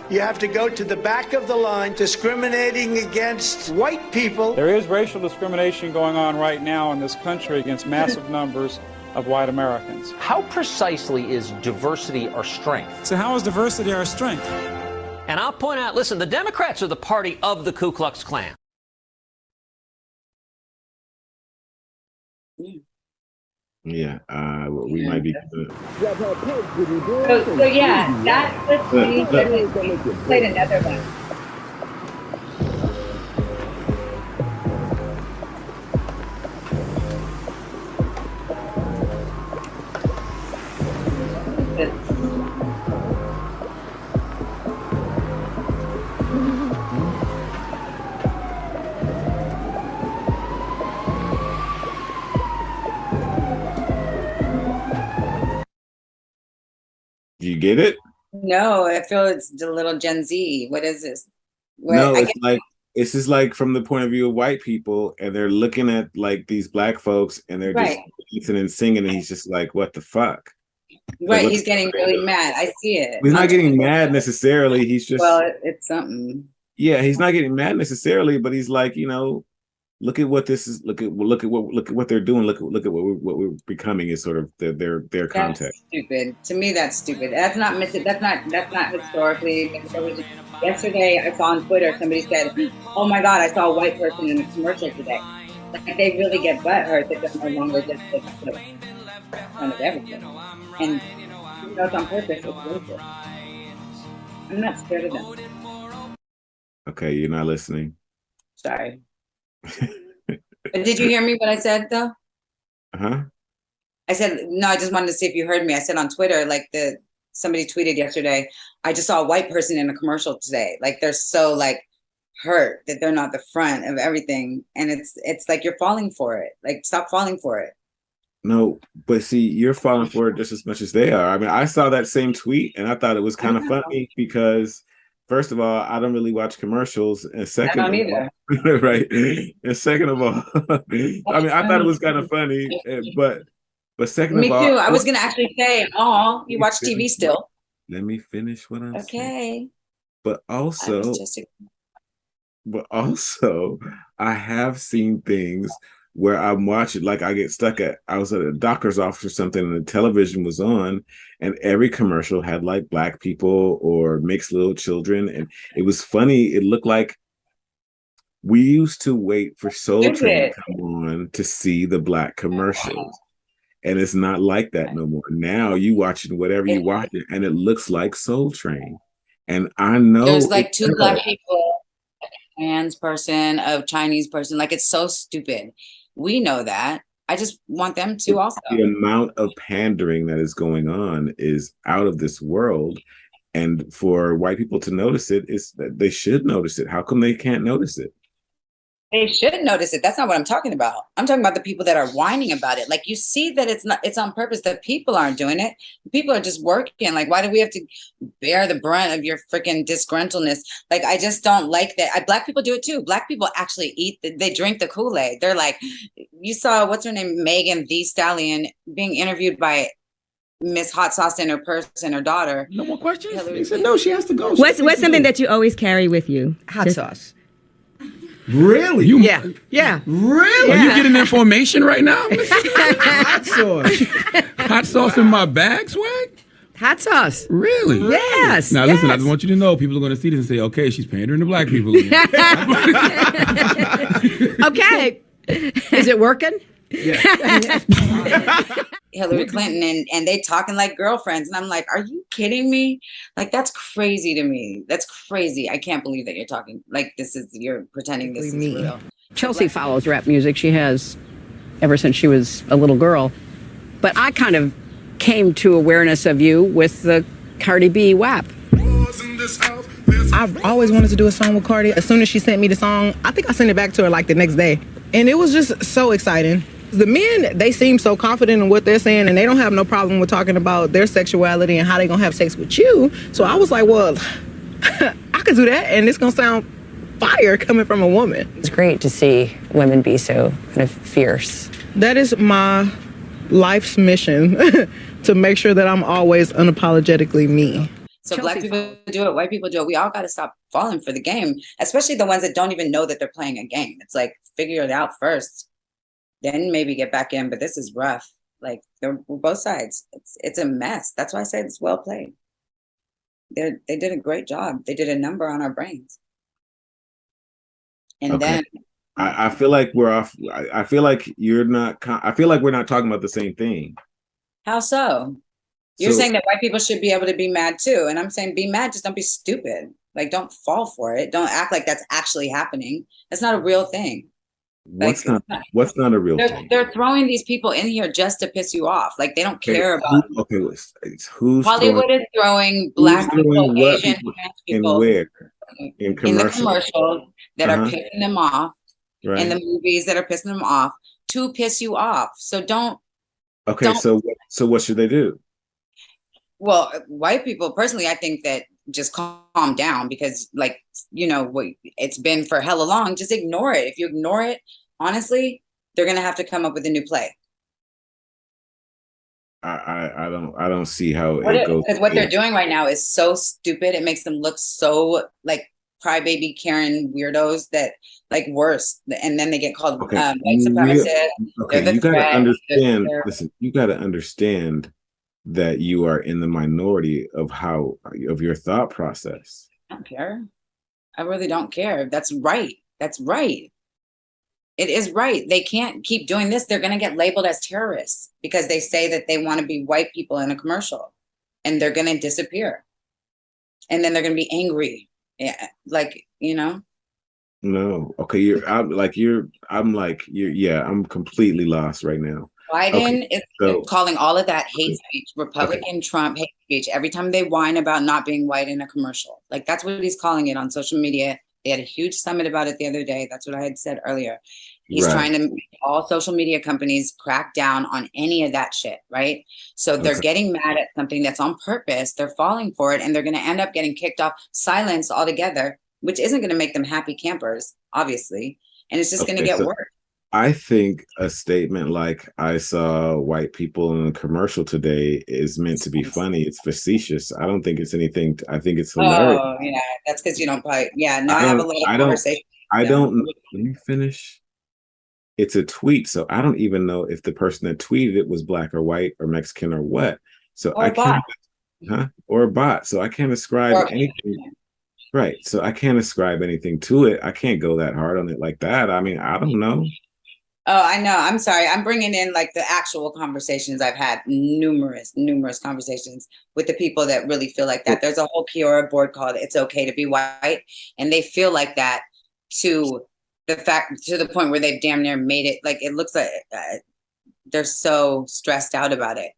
[SPEAKER 25] you have to go to the back of the line, discriminating against white people.
[SPEAKER 22] There is racial discrimination going on right now in this country against massive numbers of white Americans.
[SPEAKER 23] How precisely is diversity our strength?
[SPEAKER 22] So how is diversity our strength?
[SPEAKER 26] And I'll point out, listen, the Democrats are the party of the Ku Klux Klan.
[SPEAKER 2] Yeah, we might be.
[SPEAKER 1] So yeah, that's what we played another one.
[SPEAKER 2] Do you get it?
[SPEAKER 1] No, I feel it's a little Gen Z. What is this?
[SPEAKER 2] No, it's just like from the point of view of white people, and they're looking at like these Black folks, and they're just dancing and singing, and he's just like, "What the fuck?"
[SPEAKER 1] Right, he's getting really mad. I see it.
[SPEAKER 2] He's not getting mad necessarily. He's just
[SPEAKER 1] it's something.
[SPEAKER 2] Yeah, he's not getting mad necessarily, but he's like, look at what this is. Look at what they're doing. Look at what we're becoming is sort of their context.
[SPEAKER 1] That's stupid. To me, that's stupid. That's not historically. Yesterday, I saw on Twitter somebody said, "Oh my God, I saw a white person in a commercial today." Like they really get butthurt that they're no longer just in front of everything, and it's on purpose. It's racist. I'm not scared of them.
[SPEAKER 2] Okay, you're not listening.
[SPEAKER 1] Sorry. But did you hear me what I said though?
[SPEAKER 2] Huh?
[SPEAKER 1] I said, no, I just wanted to see if you heard me. I said on Twitter, like somebody tweeted yesterday, I just saw a white person in a commercial today. Like they're so like hurt that they're not the front of everything. And it's like you're falling for it. Like stop falling for it.
[SPEAKER 2] No, but see, you're falling for it just as much as they are. I mean, I saw that same tweet and I thought it was kind of funny because first of all, I don't really watch commercials, and second,
[SPEAKER 1] I don't either.
[SPEAKER 2] Right? And second of all, I mean, I thought it was kind of funny, but second
[SPEAKER 1] Me
[SPEAKER 2] of all,
[SPEAKER 1] too. I was gonna actually say, oh, you watch TV still?
[SPEAKER 2] Let me finish what I'm saying.
[SPEAKER 1] Okay.
[SPEAKER 2] But also, I have seen things where I'm watching, like I was at a doctor's office or something, and the television was on, and every commercial had like Black people or mixed little children, and it was funny. It looked like we used to wait for Soul Train to come on to see the Black commercials, and it's not like that no more. Now you watching whatever you watching, and it looks like Soul Train, and I know
[SPEAKER 1] there's like two Black people, a trans person, a Chinese person. Like it's so stupid. We know that. I just want them to also.
[SPEAKER 2] The amount of pandering that is going on is out of this world. And for white people to notice it, is that they should notice it. How come they can't notice it?
[SPEAKER 1] They should notice it. That's not what I'm talking about. I'm talking about the people that are whining about it. Like you see that it's on purpose. The people aren't doing it. The people are just working. Like, why do we have to bear the brunt of your freaking disgruntledness? Like, I just don't like that. Black people do it too. Black people actually they drink the Kool-Aid. They're like, you saw, what's her name? Megan Thee Stallion being interviewed by Miss Hot Sauce and her daughter.
[SPEAKER 3] No more questions? He said, no, she has to go.
[SPEAKER 4] What's something that you always carry with you?
[SPEAKER 3] Hot sauce. Really?
[SPEAKER 4] Yeah.
[SPEAKER 3] Really?
[SPEAKER 4] Are
[SPEAKER 3] you getting information right now? Hot sauce. Hot sauce in my bag, Swag?
[SPEAKER 4] Hot sauce.
[SPEAKER 3] Really?
[SPEAKER 4] Yes.
[SPEAKER 3] Now listen, I just want you to know, people are going to see this and say, okay, she's pandering to Black people again.
[SPEAKER 4] Okay. Is it working?
[SPEAKER 3] Yeah.
[SPEAKER 1] Hillary Clinton and they talking like girlfriends. And I'm like, are you kidding me? Like, that's crazy to me. That's crazy. I can't believe that you're talking like you're pretending this is real.
[SPEAKER 4] Chelsea follows rap music. She has ever since she was a little girl. But I kind of came to awareness of you with the Cardi B WAP.
[SPEAKER 6] I've always wanted to do a song with Cardi. As soon as she sent me the song, I think I sent it back to her like the next day. And it was just so exciting. The men, they seem so confident in what they're saying, and they don't have no problem with talking about their sexuality and how they're going to have sex with you. So I was like, well, I could do that, and it's going to sound fire coming from a woman.
[SPEAKER 4] It's great to see women be so kind of fierce.
[SPEAKER 6] That is my life's mission, to make sure that I'm always unapologetically me.
[SPEAKER 1] So Black people do it, white people do it. We all got to stop falling for the game, especially the ones that don't even know that they're playing a game. It's like, figure it out first, then maybe get back in. But this is rough. Like, they're both sides. It's a mess. That's why I said it's well played. They did a great job. They did a number on our brains. And then
[SPEAKER 2] I feel like we're off. I feel like you're not. I feel like we're not talking about the same thing.
[SPEAKER 1] How so? You're saying that white people should be able to be mad too. And I'm saying be mad, just don't be stupid. Like, don't fall for it. Don't act like that's actually happening. That's not a real thing.
[SPEAKER 2] What's not a real thing?
[SPEAKER 1] They're throwing these people in here just to piss you off. Like, they don't care about.
[SPEAKER 2] Who's
[SPEAKER 1] Hollywood is throwing Black people, Asian people,
[SPEAKER 2] and where? In
[SPEAKER 1] the commercials that are pissing them off, in the movies that are pissing them off, to piss you off. So don't.
[SPEAKER 2] Okay, so what should they do?
[SPEAKER 1] Well, white people, personally, I think that just calm down, because, like, it's been for hella long. Just ignore it. If you ignore it, honestly, they're going to have to come up with a new play.
[SPEAKER 2] I don't see how it goes.
[SPEAKER 1] Because what they're doing right now is so stupid. It makes them look so like crybaby Karen weirdos that like worse. And then they get called
[SPEAKER 2] Okay,
[SPEAKER 1] white supremacists.
[SPEAKER 2] okay,
[SPEAKER 1] They're the
[SPEAKER 2] you got to
[SPEAKER 1] threat.
[SPEAKER 2] understand. Listen, you got to understand that you are in the minority of your thought process.
[SPEAKER 1] I don't care. I really don't care. That's right. That's right. It is right. They can't keep doing this. They're going to get labeled as terrorists because they say that they want to be white people in a commercial, and they're going to disappear. And then they're going to be angry. Yeah, like,
[SPEAKER 2] No, okay, I'm completely lost right now.
[SPEAKER 1] Biden
[SPEAKER 2] Okay,
[SPEAKER 1] is
[SPEAKER 2] so
[SPEAKER 1] calling all of that hate speech, Republican Trump hate speech, every time they whine about not being white in a commercial. Like, that's what he's calling it on social media. They had a huge summit about it the other day. That's what I had said earlier. He's trying to make all social media companies crack down on any of that shit, right? So they're getting mad at something that's on purpose. They're falling for it, and they're going to end up getting kicked off, silenced altogether, which isn't going to make them happy campers, obviously. And it's just going to get
[SPEAKER 2] so
[SPEAKER 1] worse.
[SPEAKER 2] I think a statement like "I saw white people in a commercial today" is meant to be funny. It's facetious. I don't think it's anything. I think it's hilarious.
[SPEAKER 1] Oh, yeah, that's because you don't probably. Yeah, no,
[SPEAKER 2] I
[SPEAKER 1] I have a
[SPEAKER 2] don't.
[SPEAKER 1] lot of
[SPEAKER 2] I don't.
[SPEAKER 1] conversations.
[SPEAKER 2] I don't. Let me finish. It's a tweet, so I don't even know if the person that tweeted it was black or white or Mexican or what. So
[SPEAKER 1] Or
[SPEAKER 2] I
[SPEAKER 1] a bot.
[SPEAKER 2] can't, or a bot. So I can't ascribe
[SPEAKER 1] Or-
[SPEAKER 2] anything. Right. So I can't ascribe anything to it. I can't go that hard on it like that. I mean, I don't know.
[SPEAKER 1] Oh, I know. I'm sorry. I'm bringing in like the actual conversations I've had, numerous conversations with the people that really feel like that. There's a whole Kiora board called "It's Okay to Be White," and they feel like that to the point where they've damn near made it. Like, it looks like they're so stressed out about it,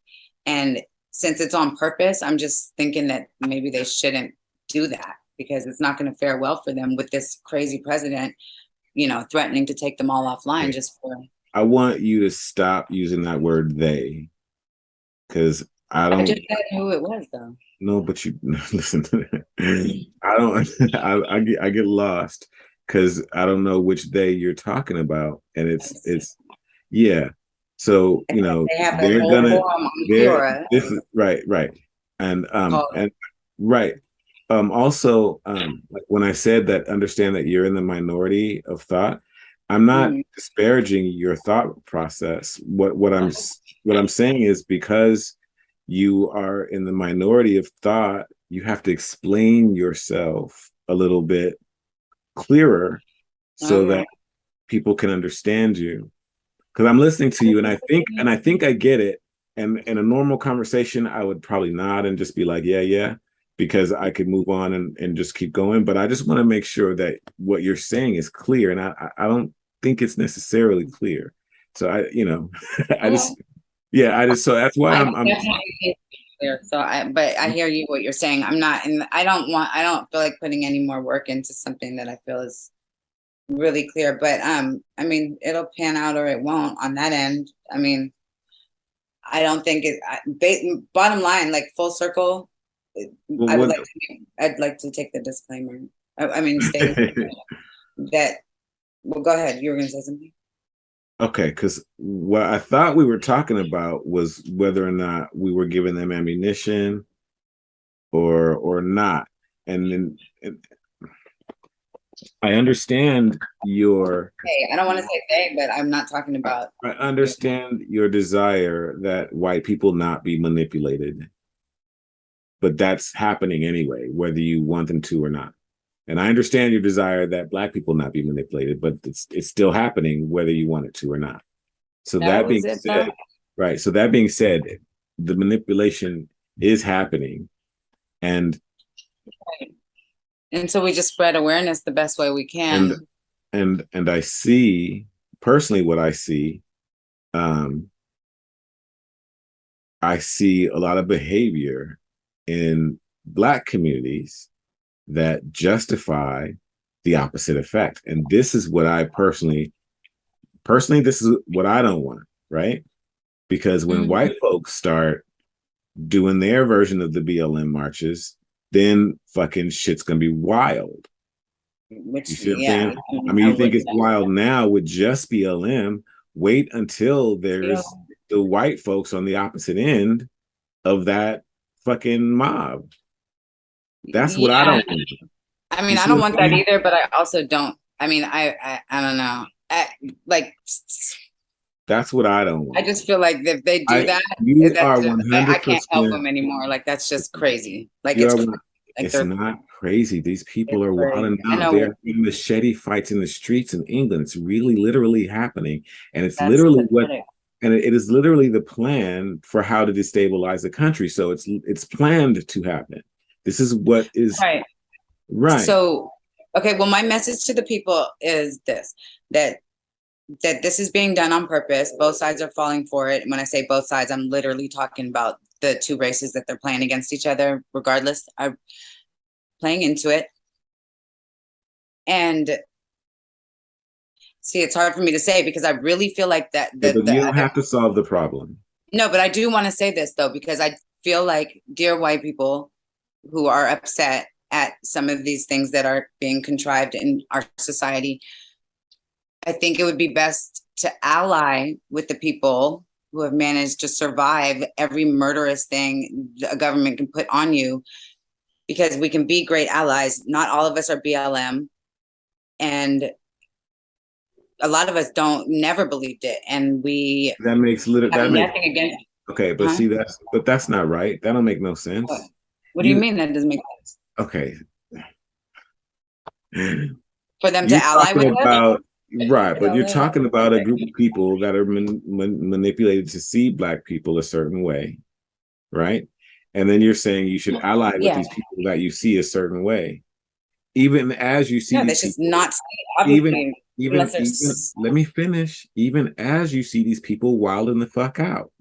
[SPEAKER 1] and since it's on purpose, I'm just thinking that maybe they shouldn't do that because it's not going to fare well for them with this crazy president, threatening to take them all offline just for.
[SPEAKER 2] I want you to stop using that word "they," because I don't.
[SPEAKER 1] I just said who it was, though.
[SPEAKER 2] No, but you listen. I don't. I get lost because I don't know which "they" you're talking about, and it's yeah. So
[SPEAKER 1] They have a
[SPEAKER 2] they're
[SPEAKER 1] whole
[SPEAKER 2] gonna.
[SPEAKER 1] forum on Quora.
[SPEAKER 2] This is right, and right. Also, like when I said that, understand that you're in the minority of thought. I'm not disparaging your thought process. What I'm saying is because you are in the minority of thought, you have to explain yourself a little bit clearer so that people can understand you. Because I'm listening to you, and I think I get it. And in a normal conversation, I would probably nod and just be like, yeah, because I could move on and just keep going. But I just want to make sure that what you're saying is clear, and I don't think it's necessarily clear. So I just so that's why I'm
[SPEAKER 1] Clear. So but I hear you what you're saying. I'm not, and I don't feel like putting any more work into something that I feel is really clear. But I mean, it'll pan out or it won't on that end. I mean, I don't think bottom line, like full circle. I'd like to take the disclaimer. I mean, state that. Well, go ahead. You were going to say something.
[SPEAKER 2] Okay, because what I thought we were talking about was whether or not we were giving them ammunition or not. And then I understand your.
[SPEAKER 1] Hey, I don't want to say they, but I'm not talking about.
[SPEAKER 2] I understand your desire that white people not be manipulated, but that's happening anyway, whether you want them to or not. And I understand your desire that Black people not be manipulated, but it's still happening whether you want it to or not. So that being said, right. So that being said, the manipulation is happening, and
[SPEAKER 1] so we just spread awareness the best way we can.
[SPEAKER 2] And I see personally what I see. I see a lot of behavior in Black communities that justify the opposite effect. And this is what I personally, this is what I don't want, right? Because when white folks start doing their version of the BLM marches, then fucking shit's gonna be wild.
[SPEAKER 1] Which,
[SPEAKER 2] you see what I'm saying? I mean, you think it's wild now with just BLM. Wait until there's the white folks on the opposite end of that fucking mob. That's what I don't want.
[SPEAKER 1] I mean, I don't want that either, but I also don't. I mean, I don't know.
[SPEAKER 2] That's what I don't want.
[SPEAKER 1] I just feel like if they do that,
[SPEAKER 2] you
[SPEAKER 1] that's
[SPEAKER 2] are
[SPEAKER 1] just,
[SPEAKER 2] 100%.
[SPEAKER 1] I can't help them anymore. Like that's just crazy. Like
[SPEAKER 2] it's not crazy. These people are wilding out. They're in machete fights in the streets in England. It's really literally happening, and it's literally what. And it is literally the plan for how to destabilize the country. So it's planned to happen. This is what is right.
[SPEAKER 1] So, okay. Well, my message to the people is this: that this is being done on purpose. Both sides are falling for it. And when I say both sides, I'm literally talking about the two races that they're playing against each other. Regardless, are playing into it. And see, it's hard for me to say because I really feel like that.
[SPEAKER 2] But you don't have to solve the problem.
[SPEAKER 1] No, but I do want to say this though, because I feel like dear white people who are upset at some of these things that are being contrived in our society, I think it would be best to ally with the people who have managed to survive every murderous thing a government can put on you, because we can be great allies. Not all of us are BLM, and a lot of us never believed it, and we
[SPEAKER 2] that makes
[SPEAKER 1] nothing against.
[SPEAKER 2] Okay, but see that's not right. That don't make no sense.
[SPEAKER 1] What do you mean that doesn't make sense?
[SPEAKER 2] Okay.
[SPEAKER 1] For them to ally with us?
[SPEAKER 2] Right, but you're talking about a group of people that are manipulated to see Black people a certain way, right? And then you're saying you should ally with these people that you see a certain way, even as you see.
[SPEAKER 1] Yeah, they should not see.
[SPEAKER 2] Even let me finish. Even as you see these people wilding the fuck out,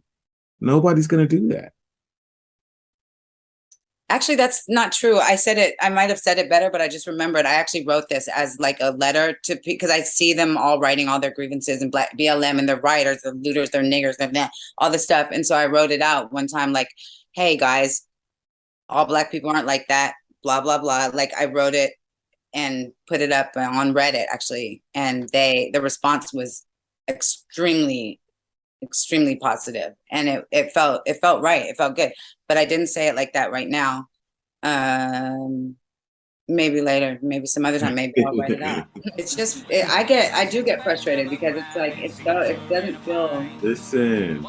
[SPEAKER 2] nobody's gonna do that.
[SPEAKER 1] Actually, that's not true. I said it. I might have said it better, but I just remembered. I actually wrote this as like a letter to, because I see them all writing all their grievances and Black BLM, and they're rioters, they're looters, they're niggers, they're all this stuff. And so I wrote it out one time, like, "Hey guys, all Black people aren't like that." Blah blah blah. Like I wrote it and put it up on Reddit actually, and the response was extremely positive, and it felt right. It felt good, but I didn't say it like that right now. Maybe later, maybe some other time, maybe I'll write it out. It's just I do get frustrated because it's like it doesn't feel.
[SPEAKER 2] Listen.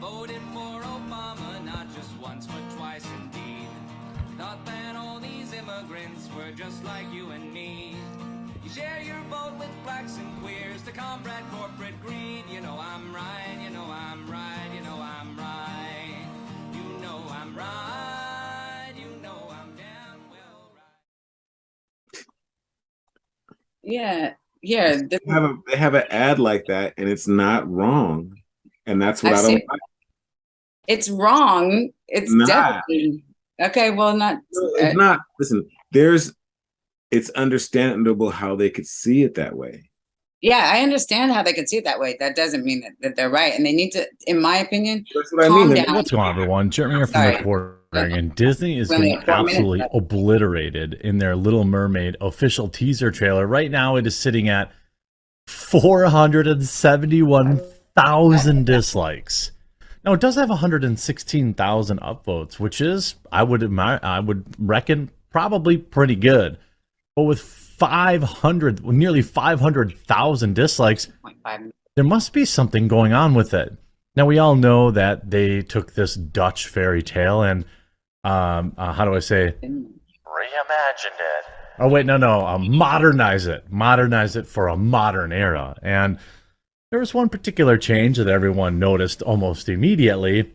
[SPEAKER 11] Voted for Obama, not just once but twice indeed. Thought that all these immigrants were just like you and me. You share your vote with blacks and queers to combat corporate greed. You know I'm right, you know I'm right, you know I'm right. You know I'm right, you know I'm damn well right.
[SPEAKER 1] Yeah.
[SPEAKER 2] They have an ad like that, and it's not wrong. And that's what I don't like.
[SPEAKER 1] It's wrong. It's definitely okay. Well, it's
[SPEAKER 2] not. Listen, it's understandable how they could see it that way.
[SPEAKER 1] Yeah, I understand how they could see it that way. That doesn't mean that they're right, and they need to, in my opinion,
[SPEAKER 7] calm down. What's going on, everyone? Jeremy here from Recording, and Disney is getting absolutely obliterated in their Little Mermaid official teaser trailer. Right now, it is sitting at 471,000 dislikes. Now it does have 116,000 upvotes, which is I would reckon probably pretty good. But with nearly 500,000 dislikes, there must be something going on with it. Now we all know that they took this Dutch fairy tale and how do I say?
[SPEAKER 8] Reimagined it.
[SPEAKER 7] Oh wait, no, modernize it for a modern era. And there was one particular change that everyone noticed almost immediately.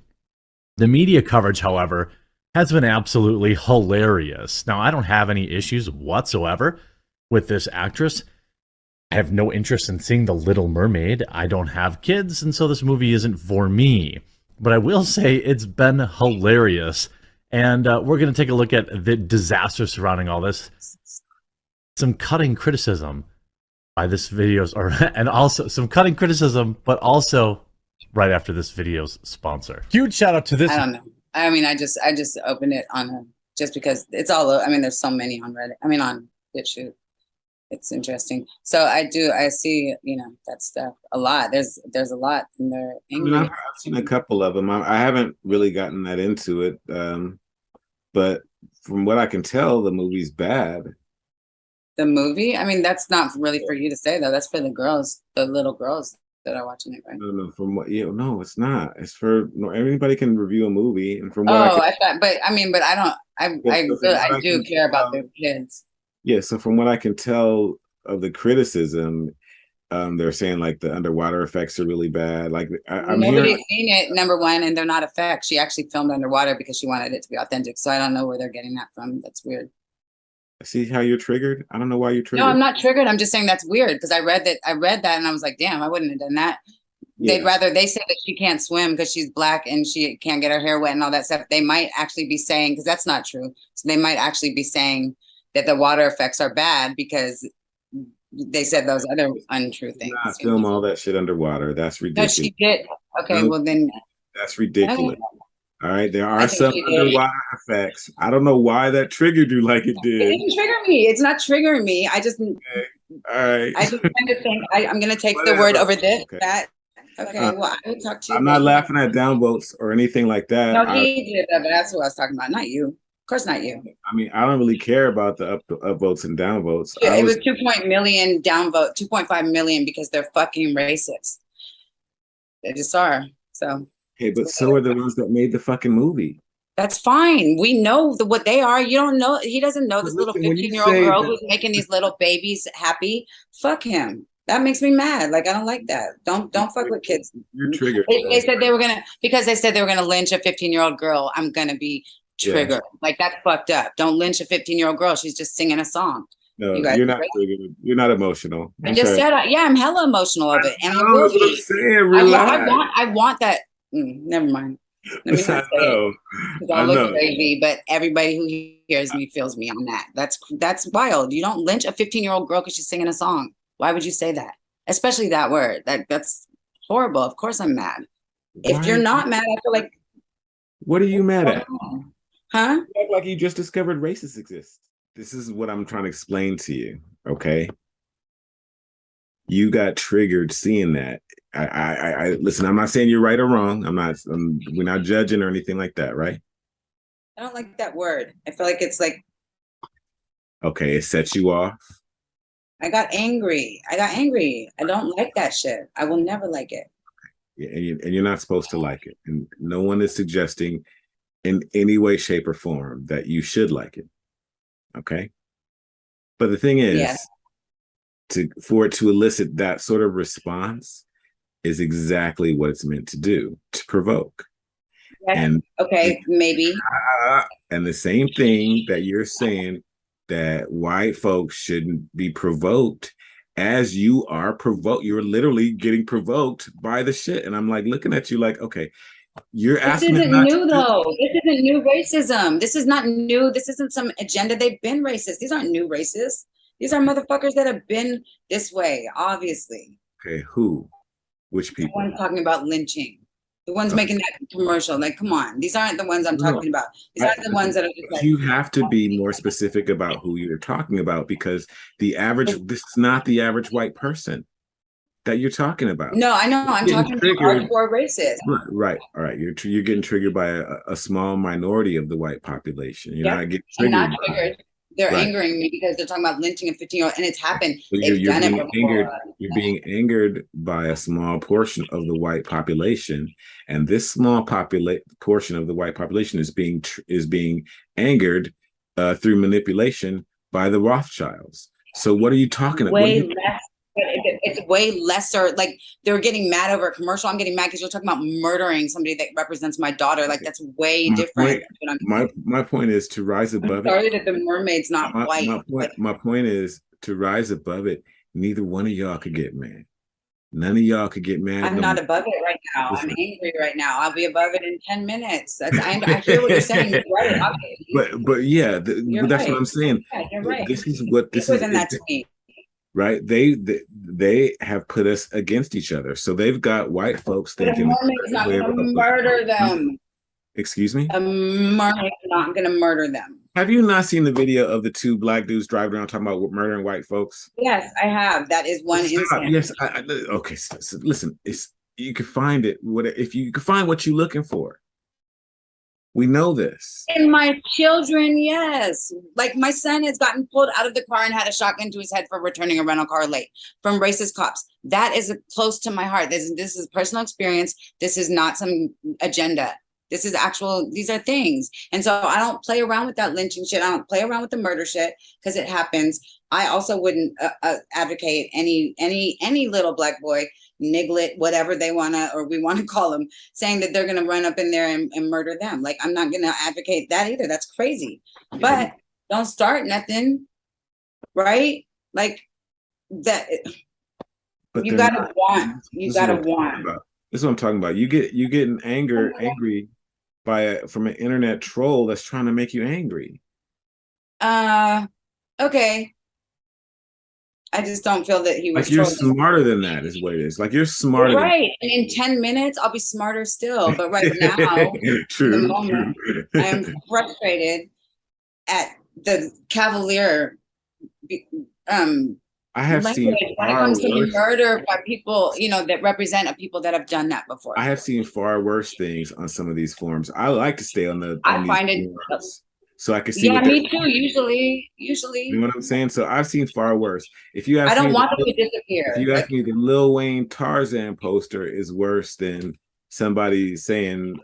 [SPEAKER 7] The media coverage, however, has been absolutely hilarious. Now, I don't have any issues whatsoever with this actress. I have no interest in seeing The Little Mermaid. I don't have kids, and so this movie isn't for me. But I will say it's been hilarious. And we're going to take a look at the disaster surrounding all this. Some cutting criticism by this video's, and also some cutting criticism, but also right after this video's sponsor. Huge shout out to this.
[SPEAKER 1] I don't know. I mean, I just opened it on just because it's all. I mean, there's so many on Reddit. I mean, on BitChute. It's interesting. So I see, that stuff a lot. There's a lot, and they're
[SPEAKER 2] I mean,
[SPEAKER 1] angry.
[SPEAKER 2] I've seen a couple of them. I haven't really gotten that into it, but from what I can tell, the movie's bad.
[SPEAKER 1] The movie? I mean, that's not really for you to say, though. That's for the girls, the little girls that are watching it, right?
[SPEAKER 2] No, from what no, it's not. It's for anybody can review a movie, and from what
[SPEAKER 1] I thought, but I mean, but I don't. I do care about the kids.
[SPEAKER 2] Yeah, so from what I can tell of the criticism, they're saying like the underwater effects are really bad. Like
[SPEAKER 1] Nobody's seen it, number one, and they're not effects. She actually filmed underwater because she wanted it to be authentic. So I don't know where they're getting that from. That's weird.
[SPEAKER 2] See how you're triggered? I don't know why you're triggered.
[SPEAKER 1] No, I'm not triggered. I'm just saying that's weird because I read that and I was like, damn, I wouldn't have done that.
[SPEAKER 2] Yeah.
[SPEAKER 1] They say that she can't swim because she's black and she can't get her hair wet and all that stuff. They might actually be saying, because that's not true. So they might actually be saying that the water effects are bad because they said those other untrue things.
[SPEAKER 2] Not film all that shit underwater. That's ridiculous.
[SPEAKER 1] No, she did. Okay, well then.
[SPEAKER 2] That's ridiculous. All right, there are some underwater effects. I don't know why that triggered you like it did.
[SPEAKER 1] It didn't trigger me. It's not triggering me. I just.
[SPEAKER 2] Okay. All right.
[SPEAKER 1] I just kind of think I'm going to take the word over this.
[SPEAKER 2] Okay.
[SPEAKER 1] That. Okay. Well, I will talk to you.
[SPEAKER 2] I'm not laughing at downvotes or anything like that.
[SPEAKER 1] No, he did that, but that's what I was talking about. Not you. Of course, not you.
[SPEAKER 2] I mean, I don't really care about the upvotes and downvotes.
[SPEAKER 1] Yeah, it was 2.5 million downvote, 2.5 million because they're fucking racist. They just are. So.
[SPEAKER 2] Okay, but so are the ones that made the fucking movie.
[SPEAKER 1] That's fine. We know what they are. You don't know. He doesn't know this little 15-year-old girl who's making these little babies happy. Fuck him. That makes me mad. Like, I don't like that. Don't fuck with kids.
[SPEAKER 2] You're triggered.
[SPEAKER 1] They said they were gonna lynch a 15-year-old girl. I'm gonna be triggered. Yeah. Like, that's fucked up. Don't lynch a 15-year-old girl. She's just singing a song.
[SPEAKER 2] No, you're not triggered. You're not emotional.
[SPEAKER 1] I just said, I'm hella emotional of it, and I
[SPEAKER 2] will be.
[SPEAKER 1] I want that. Never mind. Let me not say it, because I'll look crazy, but everybody who hears me feels me on that. That's wild. You don't lynch a 15-year-old girl because she's singing a song. Why would you say that? Especially that word. That's horrible. Of course I'm mad. If you're not mad, I feel like.
[SPEAKER 2] What are you mad at?
[SPEAKER 1] Huh?
[SPEAKER 2] You act like you just discovered racists exist. This is what I'm trying to explain to you. Okay. You got triggered seeing that. I listen, I'm not saying you're right or wrong. We're not judging or anything like that, right?
[SPEAKER 1] I don't like that word. I feel like it's like.
[SPEAKER 2] Okay, it sets you off.
[SPEAKER 1] I got angry. I don't like that shit. I will never like it.
[SPEAKER 2] Yeah, and you're not supposed to like it. And no one is suggesting in any way, shape, or form that you should like it. Okay? But the thing is, for it to elicit that sort of response is exactly what it's meant to do, to provoke.
[SPEAKER 1] Yes. And maybe.
[SPEAKER 2] And the same thing that you're saying that white folks shouldn't be provoked, as you are provoked. You're literally getting provoked by the shit. And I'm like looking at you like, okay, you're asking.
[SPEAKER 1] This isn't new though. This isn't new racism. This is not new. This isn't some agenda. They've been racist. These aren't new racists. These are motherfuckers that have been this way, obviously.
[SPEAKER 2] Okay, who? Which people?
[SPEAKER 1] The ones talking about lynching. The ones making that commercial. Like, come on. These aren't the ones I'm talking about. These aren't the ones that are just like.
[SPEAKER 2] You have to be more specific about who you're talking about, because this is not the average white person that you're talking about.
[SPEAKER 1] No, I know. I'm talking about hardcore racists.
[SPEAKER 2] Right. All right. You're getting triggered by a small minority of the white population. You're not getting triggered.
[SPEAKER 1] I'm not triggered. They're angering me because they're talking about lynching a 15-year-old, and it's happened. They've done it before.
[SPEAKER 2] You're being angered by a small portion of the white population, and this small portion of the white population is being angered through manipulation by the Rothschilds. So what are you talking about?
[SPEAKER 1] It's way lesser. Like, they're getting mad over a commercial. I'm getting mad because you're talking about murdering somebody that represents my daughter. Like, that's way different.
[SPEAKER 2] My point is to rise above it.
[SPEAKER 1] Sorry that the mermaid's not white.
[SPEAKER 2] My point is to rise above it. Neither one of y'all could get mad. None of y'all could get mad.
[SPEAKER 1] I'm not above it right now. I'm angry right now. I'll be above it in 10 minutes. I hear what you're saying. You're right. Obviously.
[SPEAKER 2] But yeah, that's what I'm saying.
[SPEAKER 1] Yeah, you're right.
[SPEAKER 2] This is what this is.
[SPEAKER 1] That to me.
[SPEAKER 2] Right, they have put us against each other, so they've got white folks thinking
[SPEAKER 1] the mermaid's not going to murder them.
[SPEAKER 2] Excuse me?
[SPEAKER 1] A murder is not going to murder them.
[SPEAKER 2] Have you not seen the video of the two black dudes driving around talking about murdering white folks?
[SPEAKER 1] Yes, I have. That is one instance.
[SPEAKER 2] Yes, okay. So listen, you can find it. If you can find what you're looking for? We know this.
[SPEAKER 1] And my children, yes. Like my son has gotten pulled out of the car and had a shotgun to his head for returning a rental car late from racist cops. That is close to my heart. This is personal experience. This is not some agenda. This is actual, these are things. And so I don't play around with that lynching shit. I don't play around with the murder shit because it happens. I also wouldn't advocate any little black boy, niglet, whatever they want to, or we want to call them, saying that they're going to run up in there and murder them. Like, I'm not going to advocate that either. That's crazy. But don't start nothing, right? Like that.
[SPEAKER 2] But
[SPEAKER 1] you got to want. You got to want.
[SPEAKER 2] This is what I'm talking about. You getting angry from an internet troll that's trying to make you angry.
[SPEAKER 1] Okay. I just don't feel that he was
[SPEAKER 2] like you're smarter than that is what it is. Like you're smarter.
[SPEAKER 1] Right. And in 10 minutes, I'll be smarter still. But right now,
[SPEAKER 2] true,
[SPEAKER 1] in the moment, I am frustrated at the cavalier
[SPEAKER 2] I have seen
[SPEAKER 1] when it comes to murder by people, that represent a people that have done that before.
[SPEAKER 2] I have seen far worse things on some of these forums. I like to stay on the.
[SPEAKER 1] I find it.
[SPEAKER 2] So I can see.
[SPEAKER 1] Yeah, me too. Usually.
[SPEAKER 2] You know what I'm saying? So I've seen far worse. If you ask
[SPEAKER 1] I don't want them to disappear.
[SPEAKER 2] If you ask me, the Lil Wayne Tarzan poster is worse than somebody saying,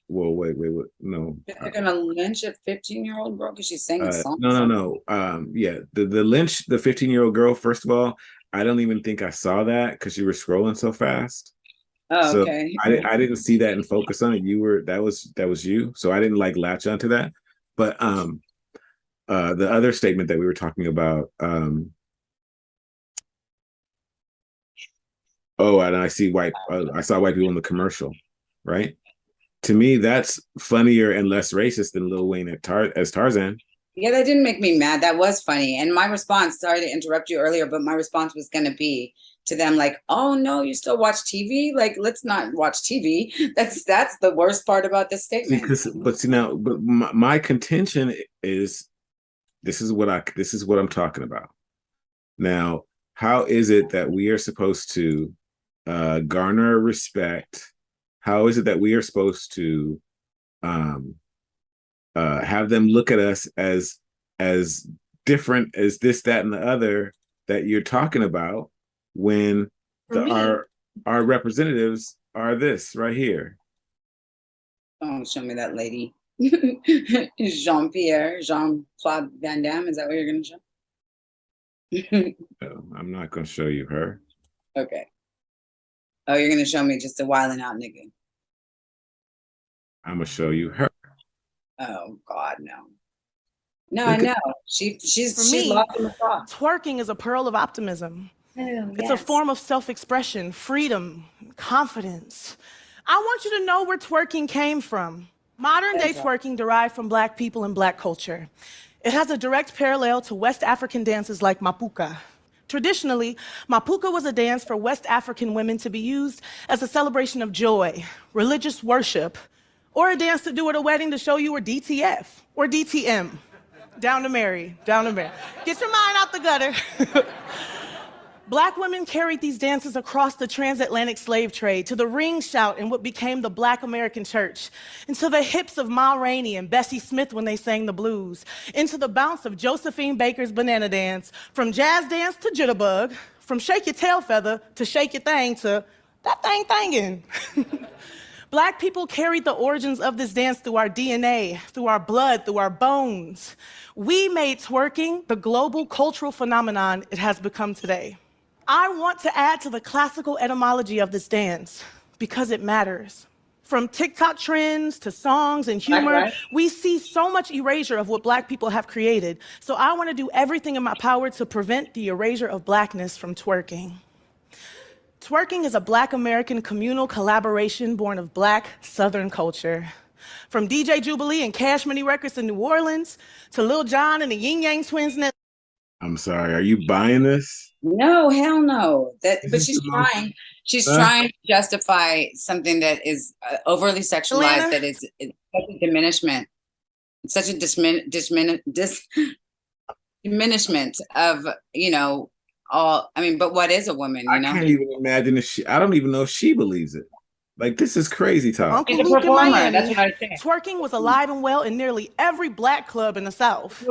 [SPEAKER 2] well, wait, no.
[SPEAKER 1] They're gonna lynch a 15-year-old girl because she's singing a song.
[SPEAKER 2] No. Yeah, the lynch, the 15-year-old girl. First of all, I don't even think I saw that because you were scrolling so fast.
[SPEAKER 1] Oh,
[SPEAKER 2] so
[SPEAKER 1] okay.
[SPEAKER 2] I didn't see that and focus on it. That was you. So I didn't latch onto that. But the other statement that we were talking about. And I saw white people in the commercial, right? To me, that's funnier and less racist than Lil Wayne as Tarzan.
[SPEAKER 1] Yeah, that didn't make me mad. That was funny. And my response, sorry to interrupt you earlier, but my response was going to be to them like, oh, no, you still watch TV? Like, let's not watch TV. That's the worst part about this statement.
[SPEAKER 2] But my contention is this is what I'm talking about. Now, how is it that we are supposed to garner respect? How is it that we are supposed to have them look at us as different as this, that, and the other that you're talking about when our representatives are this right here?
[SPEAKER 1] Oh, show me that lady. Jean-Claude Van Damme. Is that what you're going to show?
[SPEAKER 2] No, I'm not going to show you her.
[SPEAKER 1] Okay. Oh, you're gonna show me just a wilding out nigga.
[SPEAKER 2] I'm gonna show you her.
[SPEAKER 1] Oh God, no. No, I know. She's lost in the sauce.
[SPEAKER 9] Twerking is a pearl of optimism. It's a form of self-expression, freedom, confidence. I want you to know where twerking came from. Modern day twerking derived from Black people and Black culture. It has a direct parallel to West African dances like mapuka. Traditionally, mapuka was a dance for West African women to be used as a celebration of joy, religious worship, or a dance to do at a wedding to show you were DTF or DTM. Down to marry. Get your mind out the gutter. Black women carried these dances across the transatlantic slave trade to the ring shout in what became the Black American church, into the hips of Ma Rainey and Bessie Smith when they sang the blues, into the bounce of Josephine Baker's banana dance, from jazz dance to jitterbug, from shake your tail feather to shake your thing to that thing thangin'. Black people carried the origins of this dance through our DNA, through our blood, through our bones. We made twerking the global cultural phenomenon it has become today. I want to add to the classical etymology of this dance because it matters. From TikTok trends to songs and humor, we see so much erasure of what Black people have created. So I want to do everything in my power to prevent the erasure of Blackness from twerking. Twerking is a Black American communal collaboration born of Black Southern culture. From DJ Jubilee and Cash Money Records in New Orleans to Lil Jon and the Yin Yang Twins.
[SPEAKER 2] I'm sorry. Are you buying this?
[SPEAKER 1] No, hell no. But
[SPEAKER 2] This is
[SPEAKER 1] she's
[SPEAKER 2] the most.
[SPEAKER 1] trying. She's trying to justify something that is overly sexualized. That it's such a diminishment. It's such a diminishment of all. I mean, but what is a woman?
[SPEAKER 2] I can't even imagine if she. I don't even know if she believes it. Like, this is crazy talk.
[SPEAKER 9] Uncle Luke in Miami, twerking was alive and well in nearly every black club in the South.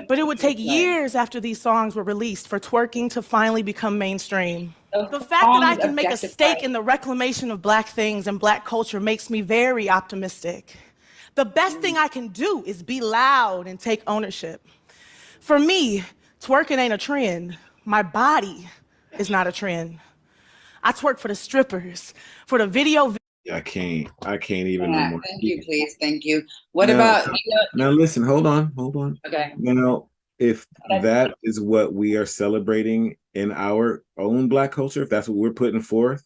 [SPEAKER 9] But it would take years after these songs were released for twerking to finally become mainstream. The fact that I can make a stake in the reclamation of black things and black culture makes me very optimistic. The best thing I can do is be loud and take ownership. For me, twerking ain't a trend. My body is not a trend. I twerk for the strippers, for the video.
[SPEAKER 2] I can't even.
[SPEAKER 1] Yeah,
[SPEAKER 2] No more.
[SPEAKER 1] thank you, please, thank you. What about?
[SPEAKER 2] Now listen, hold on.
[SPEAKER 1] Okay.
[SPEAKER 2] Now, if that is what we are celebrating in our own black culture, if that's what we're putting forth,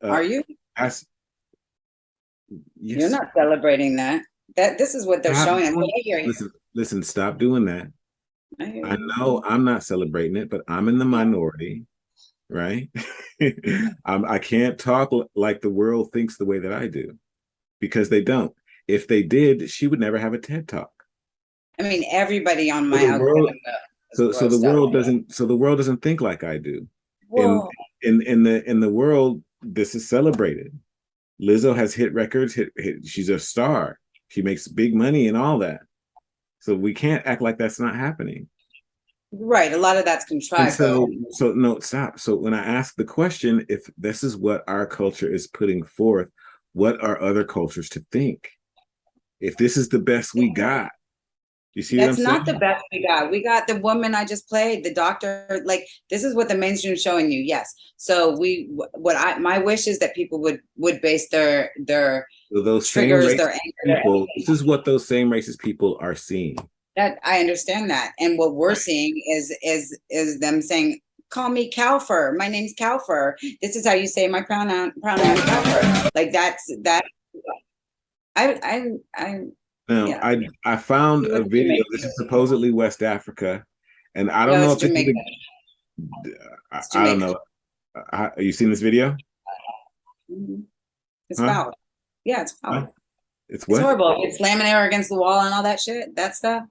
[SPEAKER 1] Are you?
[SPEAKER 2] Yes.
[SPEAKER 1] You're not celebrating that. This is what they're showing. I hear you.
[SPEAKER 2] Listen, stop doing that. I know I'm not celebrating it, but I'm in the minority, right? I can't talk like the world thinks the way that I do, because they don't. If they did, she would never have a TED Talk.
[SPEAKER 1] I mean, everybody on my algorithm.
[SPEAKER 2] So the world doesn't think like I do. In the world, this is celebrated. Lizzo has hit records. She's a star. She makes big money and all that. So we can't act like that's not happening.
[SPEAKER 1] Right. A lot of that's contrived.
[SPEAKER 2] So no, stop. So when I ask the question, if this is what our culture is putting forth, what are other cultures to think? If this is the best we got, you see
[SPEAKER 1] that's
[SPEAKER 2] what I'm
[SPEAKER 1] not
[SPEAKER 2] saying?
[SPEAKER 1] the best we got. We got the woman I just played, the doctor. Like, this is what the mainstream is showing you. Yes. So my wish is that people would base their
[SPEAKER 2] so those
[SPEAKER 1] triggers,
[SPEAKER 2] same
[SPEAKER 1] their anger.
[SPEAKER 2] people. This is what those same racist people are seeing.
[SPEAKER 1] That I understand that, and what we're seeing is them saying, "Call me Calfer. My name's Calfer. This is how you say my pronoun Calfer." Like that's that.
[SPEAKER 2] Now,
[SPEAKER 1] yeah.
[SPEAKER 2] I found a video. This is supposedly West Africa, and I don't know if
[SPEAKER 1] Jamaica.
[SPEAKER 2] I don't know. Have you seen this video?
[SPEAKER 1] It's foul. Yeah, it's foul.
[SPEAKER 2] It's what?
[SPEAKER 1] It's horrible. It's slamming her against the wall and all that shit. That stuff.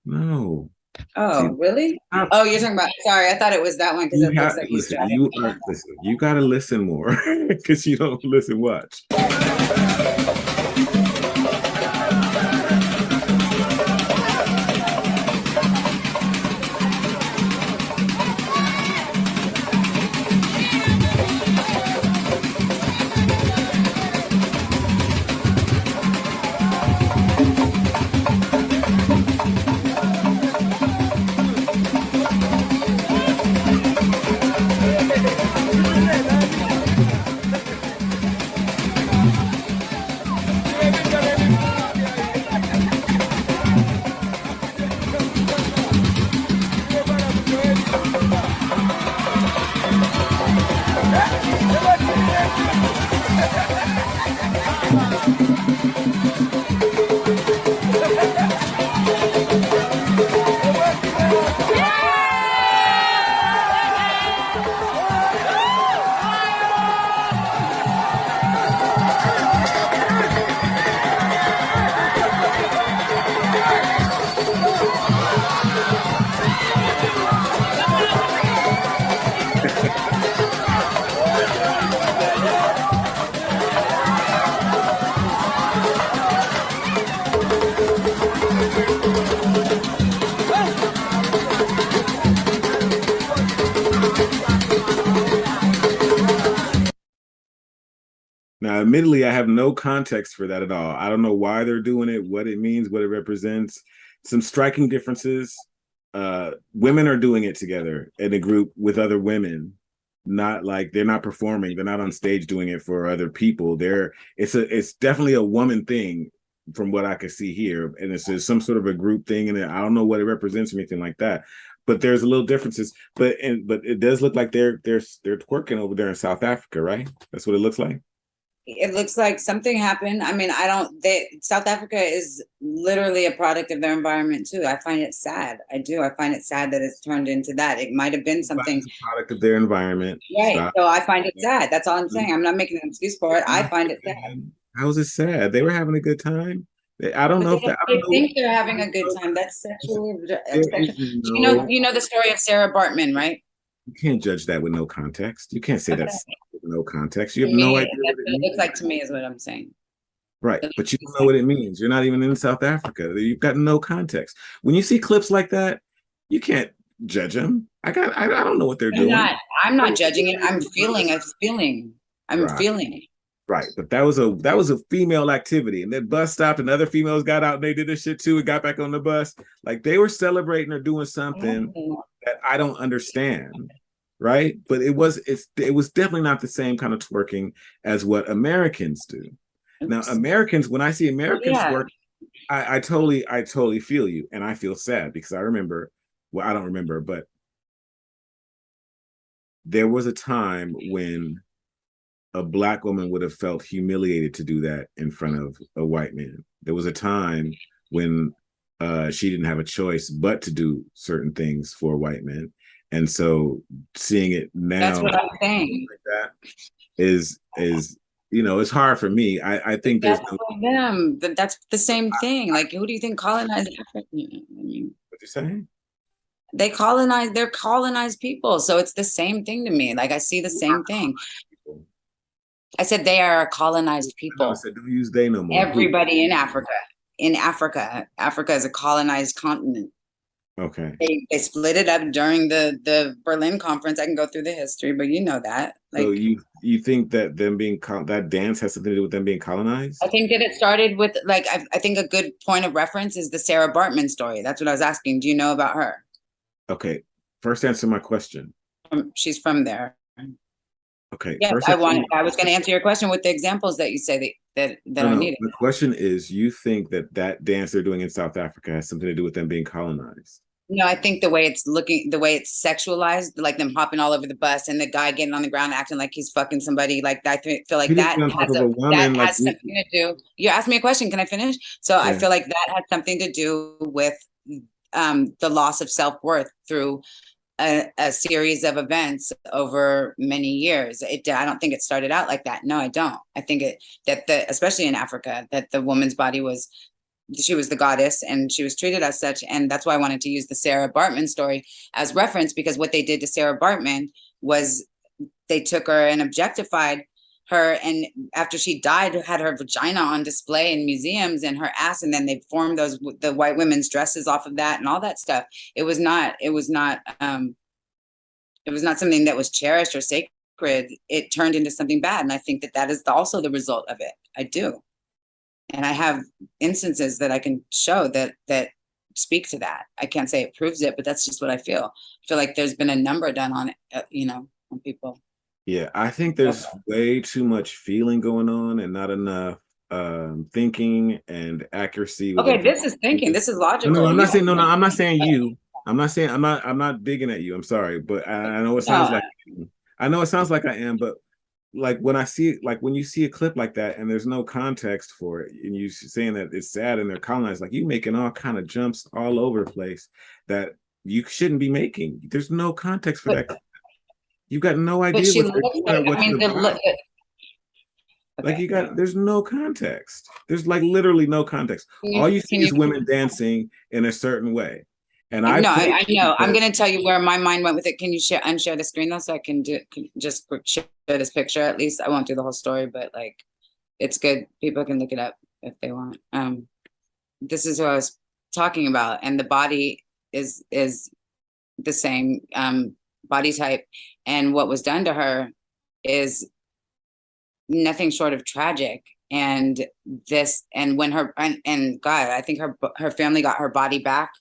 [SPEAKER 2] No.
[SPEAKER 1] Oh, really? Oh, you're talking about. Sorry, I thought it was that one because it looks like he's driving.
[SPEAKER 2] You got to listen more because you don't listen much. Now, admittedly, I have no context for that at all. I don't know why they're doing it, what it means, what it represents. Some striking differences. Women are doing it together in a group with other women. Not like they're not performing. They're not on stage doing it for other people. It's definitely a woman thing from what I can see here. And it's some sort of a group thing. And I don't know what it represents or anything like that. But there's a little differences. But it does look like they're twerking over there in South Africa, right? That's what it looks like.
[SPEAKER 1] It looks like something happened. I mean, I don't, South Africa is literally a product of their environment too. I find it sad. I do. I find it sad that it's turned into that. It might have been something.
[SPEAKER 2] It's a product of their environment.
[SPEAKER 1] Right.
[SPEAKER 2] Stop.
[SPEAKER 1] So I find it sad. That's all I'm saying. I'm not making an excuse for it. I find it sad.
[SPEAKER 2] How is it sad? They were having a good time. I don't know if that.
[SPEAKER 1] They think they're having a good time. That's sexually. You know the story of Sarah Bartman, right?
[SPEAKER 2] You can't judge that with no context. You can't say that's with no context. You have no idea
[SPEAKER 1] what it looks like to me, is what I'm saying.
[SPEAKER 2] Right, but you don't know what it means. You're not even in South Africa. You've got no context. When you see clips like that, you can't judge them. I don't know what they're doing.
[SPEAKER 1] I'm not judging it. I'm feeling a feeling. I'm feeling it.
[SPEAKER 2] Right, but that was a female activity, and then bus stopped, and other females got out and they did this shit too, and got back on the bus. Like they were celebrating or doing something that I don't understand, right? But it was definitely not the same kind of twerking as what Americans do. Now, Americans, when I see Americans twerk, I totally feel you, and I feel sad because I remember. Well, I don't remember, but there was a time when a Black woman would have felt humiliated to do that in front of a white man. There was a time when she didn't have a choice but to do certain things for white men. And so seeing it now,
[SPEAKER 1] that's what I'm saying.
[SPEAKER 2] Like that is it's hard for me. I think
[SPEAKER 1] that's for them. That's the same thing. Like, who do you think colonized Africa? I mean,
[SPEAKER 2] what you saying?
[SPEAKER 1] They're colonized people. So it's the same thing to me. Like I see the same thing. I said they are colonized people.
[SPEAKER 2] I said don't use they no more.
[SPEAKER 1] Everybody in Africa. Africa is a colonized continent.
[SPEAKER 2] Okay.
[SPEAKER 1] They split it up during the Berlin conference. I can go through the history, but you know that. Like,
[SPEAKER 2] so you think that them being that dance has something to do with them being colonized?
[SPEAKER 1] I think that it started with like I think a good point of reference is the Sarah Bartman story. That's what I was asking. Do you know about her?
[SPEAKER 2] Okay. First, answer my question.
[SPEAKER 1] She's from there.
[SPEAKER 2] Okay.
[SPEAKER 1] Yeah,
[SPEAKER 2] first
[SPEAKER 1] I was going to answer your question with the examples that you say that are needed.
[SPEAKER 2] The question is, you think that dance they're doing in South Africa has something to do with them being colonized?
[SPEAKER 1] No, I think the way it's sexualized, like them hopping all over the bus and the guy getting on the ground acting like he's fucking somebody, like I feel like that has something to do. You asked me a question. Can I finish? So yeah. I feel like that had something to do with the loss of self-worth through a series of events over many years. I don't think it started out like that. No, I don't. I think especially in Africa, that the woman's body she was the goddess and she was treated as such. And that's why I wanted to use the Sarah Bartman story as reference, because what they did to Sarah Bartman was they took her and objectified her. And after she died, had her vagina on display in museums and her ass. And then they formed the white women's dresses off of that and all that stuff. It was not something that was cherished or sacred. It turned into something bad. And I think that is also the result of it. I do. And I have instances that I can show that speak to that. I can't say it proves it, but that's just what I feel. I feel like there's been a number done on it, on people.
[SPEAKER 2] Yeah, I think there's way too much feeling going on and not enough thinking and accuracy.
[SPEAKER 1] Okay, this is thinking. This is logical.
[SPEAKER 2] No, I'm not saying I'm not saying you. I'm not digging at you. I'm sorry, but I know it sounds like I know it sounds like I am, but like when you see a clip like that and there's no context for it and you saying that it's sad and they're colonized, like you making all kind of jumps all over the place that you shouldn't be making. There's no context for that. You've got no idea there's no context. There's like literally no context. All you see is women dancing in a certain way. And I
[SPEAKER 1] know. I'm going to tell you where my mind went with it. Can you unshare the screen though, so I can just share this picture? At least I won't do the whole story, but like, it's good. People can look it up if they want. This is what I was talking about, and the body is the same body type, and what was done to her is nothing short of tragic. And when God, I think her family got her body back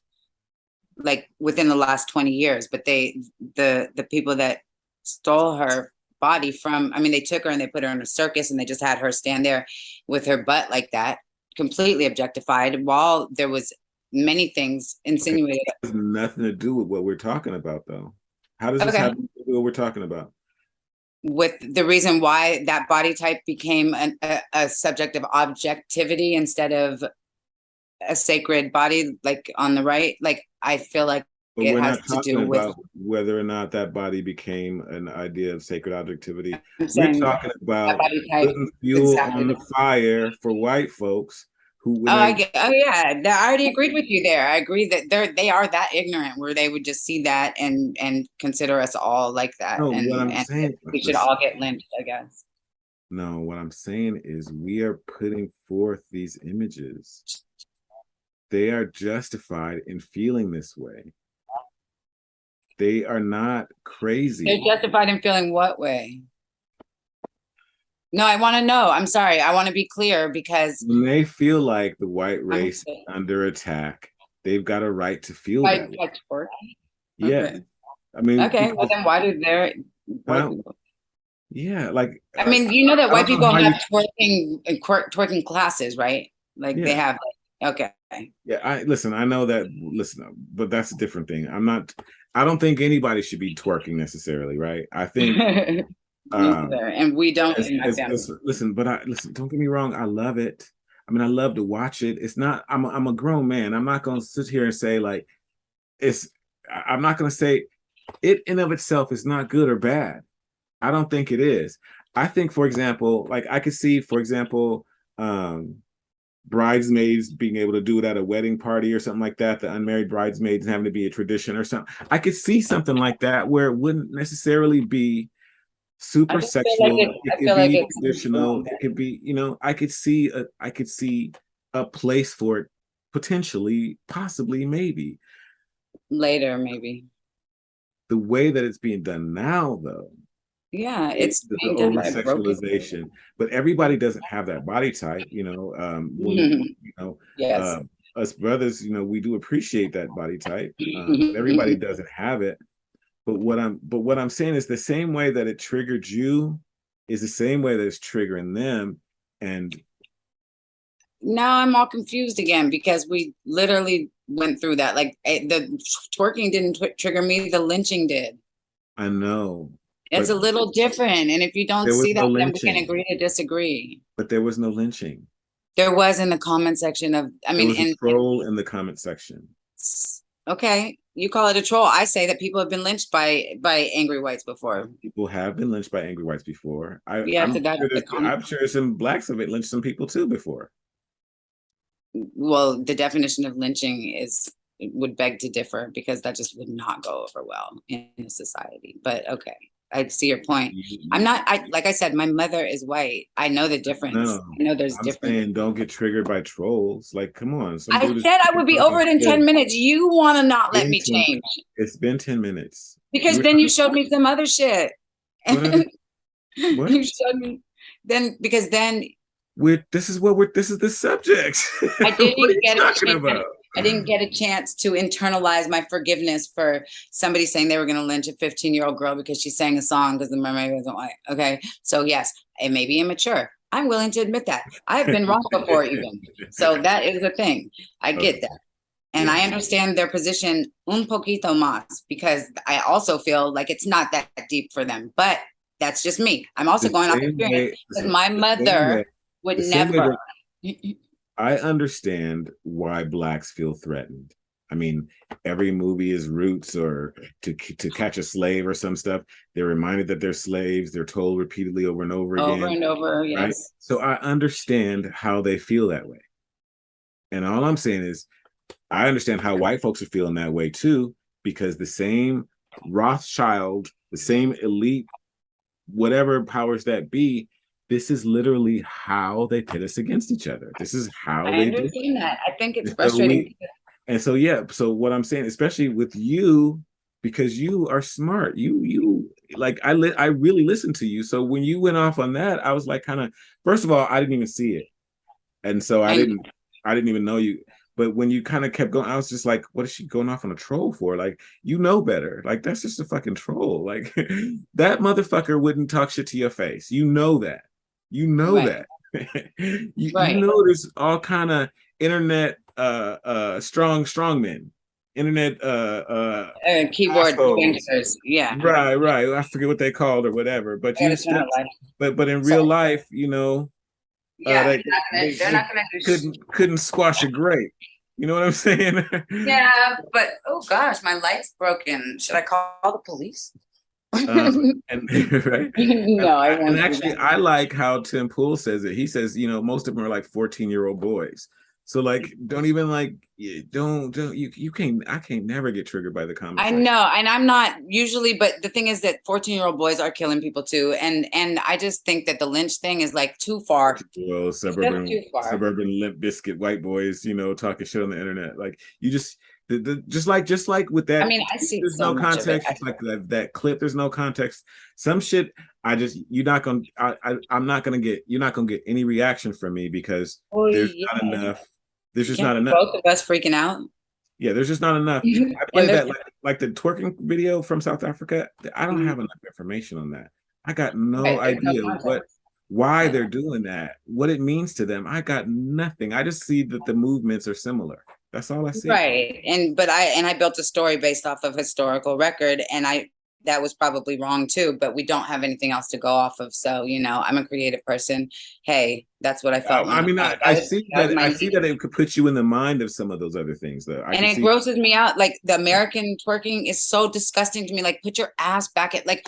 [SPEAKER 1] like within the last 20 years, but the people that stole her body they took her and they put her in a circus and they just had her stand there with her butt like that, completely objectified, while there was many things insinuated.
[SPEAKER 2] It has nothing to do with what we're talking about though. How does this have to do with what we're talking about?
[SPEAKER 1] with the reason why that body type became a subject of objectivity instead of a sacred body, like on the right. Like I feel like
[SPEAKER 2] But
[SPEAKER 1] it
[SPEAKER 2] we're
[SPEAKER 1] has
[SPEAKER 2] not
[SPEAKER 1] to do
[SPEAKER 2] talking
[SPEAKER 1] with.
[SPEAKER 2] about whether or not that body became an idea of sacred objectivity.
[SPEAKER 1] I'm
[SPEAKER 2] We're
[SPEAKER 1] saying
[SPEAKER 2] talking
[SPEAKER 1] that
[SPEAKER 2] about
[SPEAKER 1] body type
[SPEAKER 2] putting
[SPEAKER 1] is
[SPEAKER 2] fuel
[SPEAKER 1] exactly
[SPEAKER 2] on the fire for white folks who, when
[SPEAKER 1] Oh, I
[SPEAKER 2] they
[SPEAKER 1] get. Oh, yeah. I already agreed with you there. I agree that they are that ignorant where they would just see that and consider us all like that,
[SPEAKER 2] no, what I'm
[SPEAKER 1] and
[SPEAKER 2] saying,
[SPEAKER 1] we should
[SPEAKER 2] listen,
[SPEAKER 1] all get lynched, I guess.
[SPEAKER 2] no, what I'm saying is we are putting forth these images. They are justified in feeling this way. They are not crazy.
[SPEAKER 1] They're justified in feeling what way? No, I want to know. I'm sorry. I want to be clear because
[SPEAKER 2] when they feel like the white race is under attack, they've got a right to feel that way. Yeah.
[SPEAKER 1] Okay.
[SPEAKER 2] I mean,
[SPEAKER 1] Okay. Well, then why do they?
[SPEAKER 2] Yeah, like
[SPEAKER 1] I mean, you know that white people
[SPEAKER 2] how
[SPEAKER 1] have twerking classes, right? Like they
[SPEAKER 2] Yeah.
[SPEAKER 1] have. Okay.
[SPEAKER 2] Yeah, I know that. Listen, but that's a different thing. I don't think anybody should be twerking necessarily, right? I think
[SPEAKER 1] and we don't in my family.
[SPEAKER 2] listen, don't get me wrong, I love it. I mean, I love to watch it. It's not, I'm a grown man. I'm not gonna sit here and say like I'm not gonna say it in of itself is not good or bad. I don't think it is. I think, for example, like I could see, for example, bridesmaids being able to do it at a wedding party or something like that, the unmarried bridesmaids having to be a tradition or something. I could see something like that where it wouldn't necessarily be super sexual. It could be traditional. It could be, I could see a place for it potentially, possibly, maybe.
[SPEAKER 1] Later, maybe.
[SPEAKER 2] The way that it's being done now, though.
[SPEAKER 1] Yeah, it's
[SPEAKER 2] the over sexualization, but everybody doesn't have that body type,
[SPEAKER 1] Yes.
[SPEAKER 2] Us brothers, we do appreciate that body type, but everybody doesn't have it. But what I'm saying is the same way that it triggered you is the same way that it's triggering them. And
[SPEAKER 1] now I'm all confused again because we literally went through that. Like the twerking didn't trigger me, the lynching did.
[SPEAKER 2] I know.
[SPEAKER 1] It's a little different. And if you don't see that, then we can agree to disagree.
[SPEAKER 2] But there was no lynching.
[SPEAKER 1] There was in the comment section of,
[SPEAKER 2] there was a troll in the comment section.
[SPEAKER 1] Okay. You call it a troll. I say that people have been lynched by angry whites before.
[SPEAKER 2] People have been lynched by angry whites before. I'm sure some blacks have lynched some people too before.
[SPEAKER 1] Well, the definition of lynching would beg to differ because that just would not go over well in a society. But okay. I see your point. Like I said, my mother is white. I know the difference.
[SPEAKER 2] No,
[SPEAKER 1] I know there's difference.
[SPEAKER 2] Saying don't get triggered by trolls. Like, come on.
[SPEAKER 1] I said I would be over it in 10 minutes. You want to not let me change.
[SPEAKER 2] It's been 10 minutes.
[SPEAKER 1] Because then you showed me some other shit.
[SPEAKER 2] What?
[SPEAKER 1] You showed me because then
[SPEAKER 2] this is the subject.
[SPEAKER 1] I didn't get it. I didn't get a chance to internalize my forgiveness for somebody saying they were going to lynch a 15-year-old girl because she sang a song because the mermaid wasn't white. Okay. So yes, it may be immature. I'm willing to admit that. I've been wrong before even. So that is a thing. I get that. And I understand their position un poquito más because I also feel like it's not that deep for them. But that's just me. I'm also going off experience because my mother would never.
[SPEAKER 2] I understand why blacks feel threatened. I mean, every movie is Roots or to Catch a Slave or some stuff. They're reminded that they're slaves. They're told repeatedly over and over again.
[SPEAKER 1] Over and over, yes.
[SPEAKER 2] Right? So I understand how they feel that way. And all I'm saying is, I understand how white folks are feeling that way too, because the same Rothschild, the same elite, whatever powers that be, this is literally how they pit us against each other. This is how
[SPEAKER 1] I
[SPEAKER 2] they
[SPEAKER 1] understand that. I think it's frustrating.
[SPEAKER 2] So what I'm saying, especially with you, because you are smart. You like I really listened to you. So when you went off on that, I was like first of all, I didn't even see it. And so I didn't even know you. But when you kind of kept going, I was just like, what is she going off on a troll for? Like, you know better. Like, that's just a fucking troll. Like, that motherfucker wouldn't talk shit to your face. You know that. You know that. You know there's all kind of internet strong men. internet
[SPEAKER 1] keyboard
[SPEAKER 2] assholes.
[SPEAKER 1] gangsters. Yeah.
[SPEAKER 2] Right. I forget what they called or whatever. But
[SPEAKER 1] I gotta turn the light on.
[SPEAKER 2] but in real
[SPEAKER 1] Sorry.
[SPEAKER 2] life, you know,
[SPEAKER 1] Yeah, they're
[SPEAKER 2] they
[SPEAKER 1] not gonna do
[SPEAKER 2] couldn't squash a grape. You know what I'm saying?
[SPEAKER 1] Yeah, but oh gosh, my light's broken. Should I call the police?
[SPEAKER 2] And right.
[SPEAKER 1] No, I won't
[SPEAKER 2] And
[SPEAKER 1] do
[SPEAKER 2] actually,
[SPEAKER 1] that.
[SPEAKER 2] I like how Tim Pool says it. He says, you know, most of them are like 14-year-old boys. So like, don't even like, don't you can't. I can't never get triggered by the comments.
[SPEAKER 1] I know, and I'm not usually, but the thing is that 14-year-old boys are killing people too, and I just think that the lynch thing is like too far.
[SPEAKER 2] Well, suburban limp biscuit white boys, you know, talking shit on the internet. Like you just just like with that.
[SPEAKER 1] I mean, I see
[SPEAKER 2] there's
[SPEAKER 1] so
[SPEAKER 2] no
[SPEAKER 1] much of it.
[SPEAKER 2] context. It's like that clip. There's no context. Some shit. You're not gonna. I'm not gonna get. You're not gonna get any reaction from me because there's not enough. There's just not enough.
[SPEAKER 1] Both of us freaking out.
[SPEAKER 2] Yeah, there's just not enough. I played that like the twerking video from South Africa. I don't have enough information on that. I got no idea why they're doing that, what it means to them. I got nothing. I just see that the movements are similar. That's all I see.
[SPEAKER 1] Right. But I built a story based off of historical record, and that was probably wrong too, but we don't have anything else to go off of. So, you know, I'm a creative person. Hey, that's what I felt.
[SPEAKER 2] I mean, I see that it could put you in the mind of some of those other things though.
[SPEAKER 1] And it grosses me out. Like the American twerking is so disgusting to me. Like put your ass back at like,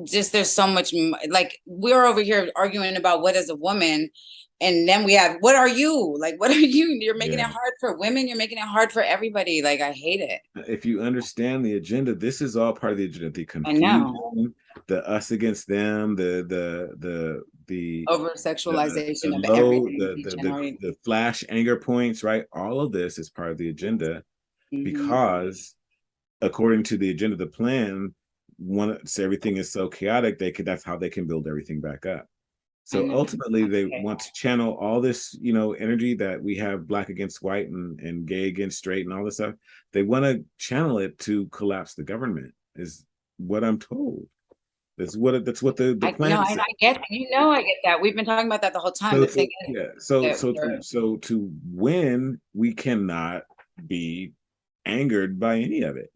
[SPEAKER 1] just there's so much, like we're over here arguing about what is a woman. And then we have, what are you? Like, what are you? You're making it hard for women. You're making it hard for everybody. Like, I hate it.
[SPEAKER 2] If you understand the agenda, this is all part of the agenda. The confusion,
[SPEAKER 1] I know.
[SPEAKER 2] The us against them, the
[SPEAKER 1] over sexualization of everything.
[SPEAKER 2] The flash anger points, right? All of this is part of the agenda because according to the agenda, the plan, once everything is so chaotic, that's how they can build everything back up. So ultimately, they want to channel all this, you know, energy that we have black against white and gay against straight and all this stuff. They want to channel it to collapse the government, is what I'm told. That's what the plan is.
[SPEAKER 1] I get, you know, I get that. We've been talking about that the whole time.
[SPEAKER 2] So to win, we cannot be angered by any of it.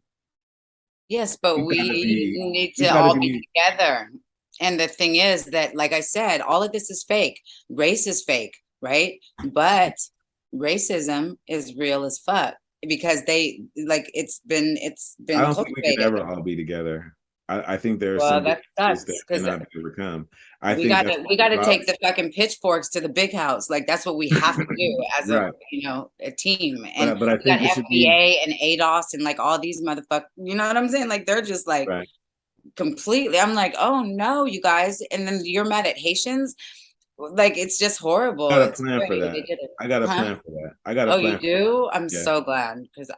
[SPEAKER 1] Yes, but we need to all be together. And the thing is that, like I said, all of this is fake. Race is fake, right? But racism is real as fuck because they like it's been.
[SPEAKER 2] I don't think we can ever all be to I think there are some that cannot be overcome.
[SPEAKER 1] We got to take the fucking pitchforks to the big house. Like that's what we have to do as a team. And
[SPEAKER 2] but I think
[SPEAKER 1] got FBA and ADOS and like all these motherfuckers. You know what I'm saying? Like they're just like. Right. Completely. I'm like, oh no, you guys, and then you're mad at Haitians. Like it's just horrible.
[SPEAKER 2] I got a plan for that. I got a plan for that. I got a plan.
[SPEAKER 1] Oh, you do? I'm so glad because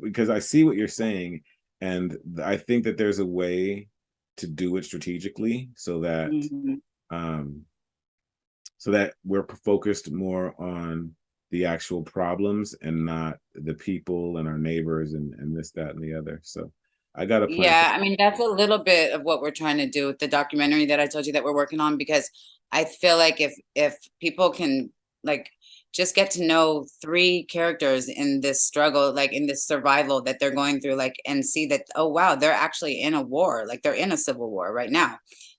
[SPEAKER 2] because I see what you're saying, and I think that there's a way to do it strategically so that so that we're focused more on the actual problems and not the people and our neighbors and this, that, and the other. So I got a plan.
[SPEAKER 1] Yeah, I mean, that's a little bit of what we're trying to do with the documentary that I told you that we're working on, because I feel like if people can like just get to know 3 characters in this struggle, like in this survival that they're going through, like, and see that, oh, wow, they're actually in a war, like they're in a civil war right now.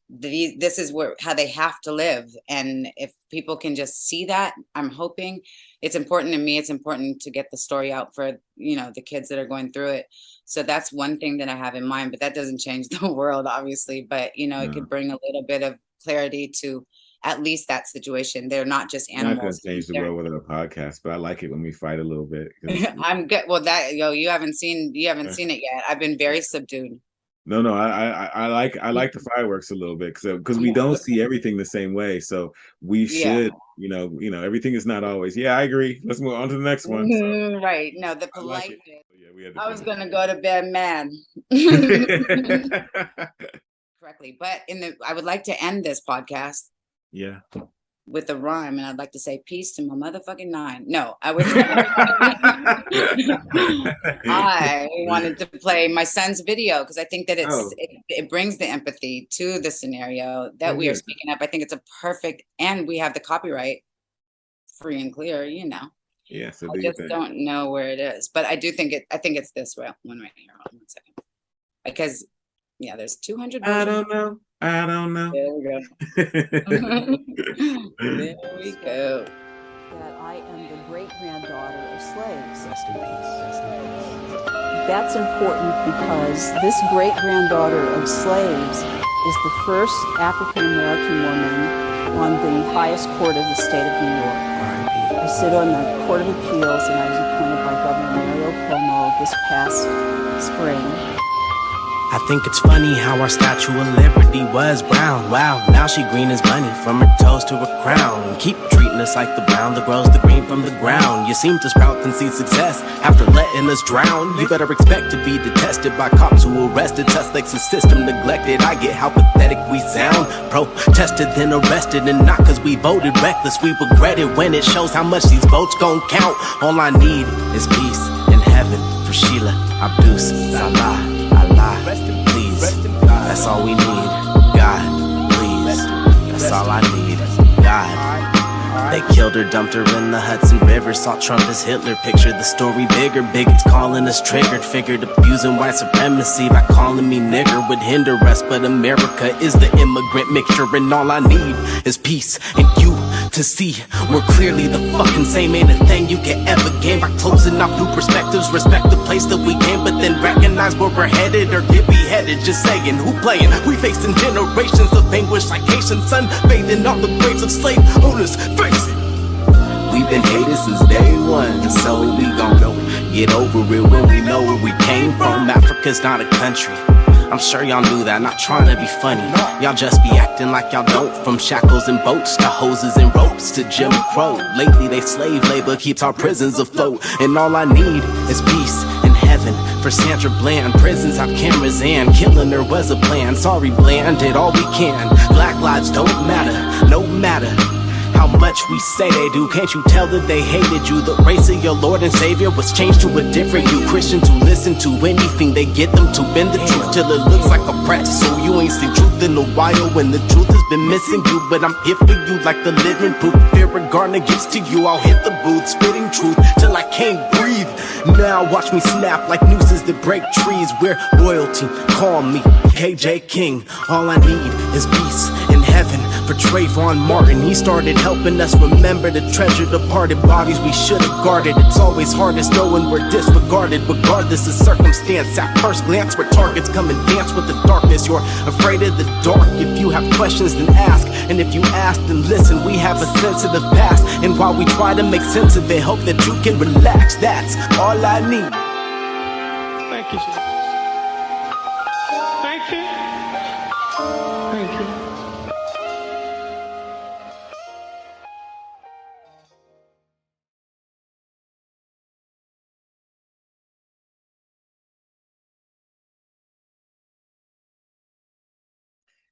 [SPEAKER 1] This is how they have to live. And if people can just see that, I'm hoping it's important to me. It's important to get the story out for, you know, the kids that are going through it. So that's one thing that I have in mind, but that doesn't change the world, obviously. But, you know, it could bring a little bit of clarity to at least that situation. They're not just animals.
[SPEAKER 2] I'm not going to change the world with a podcast, but I like it when we fight a little bit.
[SPEAKER 1] I'm good. Well, you haven't seen it yet. I've been very subdued.
[SPEAKER 2] No, I like the fireworks a little bit because we don't see everything the same way. So we should, you know, everything is not always. Yeah, I agree. Let's move on to the next one. So.
[SPEAKER 1] Right. No, the politeness. I was gonna go to bed mad. Correctly, but I would like to end this podcast.
[SPEAKER 2] Yeah.
[SPEAKER 1] With a rhyme, and I'd like to say peace to my motherfucking 9. No, I would. I wanted to play my son's video because I think that it brings the empathy to the scenario that we are speaking of. I think it's a perfect, and we have the copyright free and clear, you know.
[SPEAKER 2] Yeah, so
[SPEAKER 1] I just don't know where it is, but I do think I think it's this one right here. Hold on 1 second. Because yeah, there's 200 versions.
[SPEAKER 2] I don't know.
[SPEAKER 1] There we go. There we go.
[SPEAKER 10] That I am the great-granddaughter of slaves. Rest in peace. Rest in peace. That's important because this great-granddaughter of slaves is the first African-American woman on the highest court of the state of New York. I sit on the Court of Appeals, and I was appointed by Governor Mario Cuomo this past spring.
[SPEAKER 12] I think it's funny how our Statue of Liberty was brown. Wow, now she green as bunny from her toes to her crown. Keep treating us like the brown that grows the green from the ground. You seem to sprout and see success after letting us drown. You better expect to be detested by cops who arrested us like the system neglected. I get how pathetic we sound. Protested then arrested, and not cause we voted reckless. We regret it when it shows how much these votes gon' count. All I need is peace in heaven for Sheila, Abdus, Salah. Rest in peace. That's all we need. God, please. That's all I need. God. They killed her, dumped her in the Hudson River. Saw Trump as Hitler, pictured the story bigger. Bigots calling us triggered, figured abusing white supremacy by calling me nigger would hinder us. But America is the immigrant mixture, and all I need is peace and you to see we're clearly the fucking same. Ain't a thing you can ever gain by closing off new perspectives. Respect the place that we came, but then recognize where we're headed or get beheaded. Just saying, who playing? We facing generations of anguish like Haitian sun bathing on the graves of slave owners. We've been hated since day one, so we gon' go get over it when we know where we came from. Africa's not a country, I'm sure y'all knew that, not trying to be funny. Y'all just be acting like y'all don't. From shackles and boats to hoses and ropes to Jim Crow. Lately they slave labor keeps our prisons afloat. And all I need is peace in heaven for Sandra Bland. Prisons have cameras and killing her was a plan. Sorry Bland, did all we can. Black lives don't matter, no matter how much we say they do. Can't you tell that they hated you? The race of your Lord and Savior was changed to a different you. Christians who listen to anything they get them to bend the truth till it looks like a practice. So you ain't seen truth in a while when the truth has been missing you. But I'm here for you like the living proof. Fear regarding gets to you, I'll hit the booth, spitting truth till I can't breathe. Now watch me snap like nooses that break trees. We're royalty, call me KJ King. All I need is peace in heaven for Trayvon Martin. He started helping us remember to treasure departed bodies we should have guarded. It's always hardest knowing we're disregarded, regardless of circumstance. At first glance, we're targets, come and dance with the darkness. You're afraid of the dark. If you have questions, then ask. And if you ask, then listen. We have a sensitive past, and while we try to make sense of it, hope that you can relax. That's all I need.
[SPEAKER 20] Thank you, sir. Thank you. Thank you.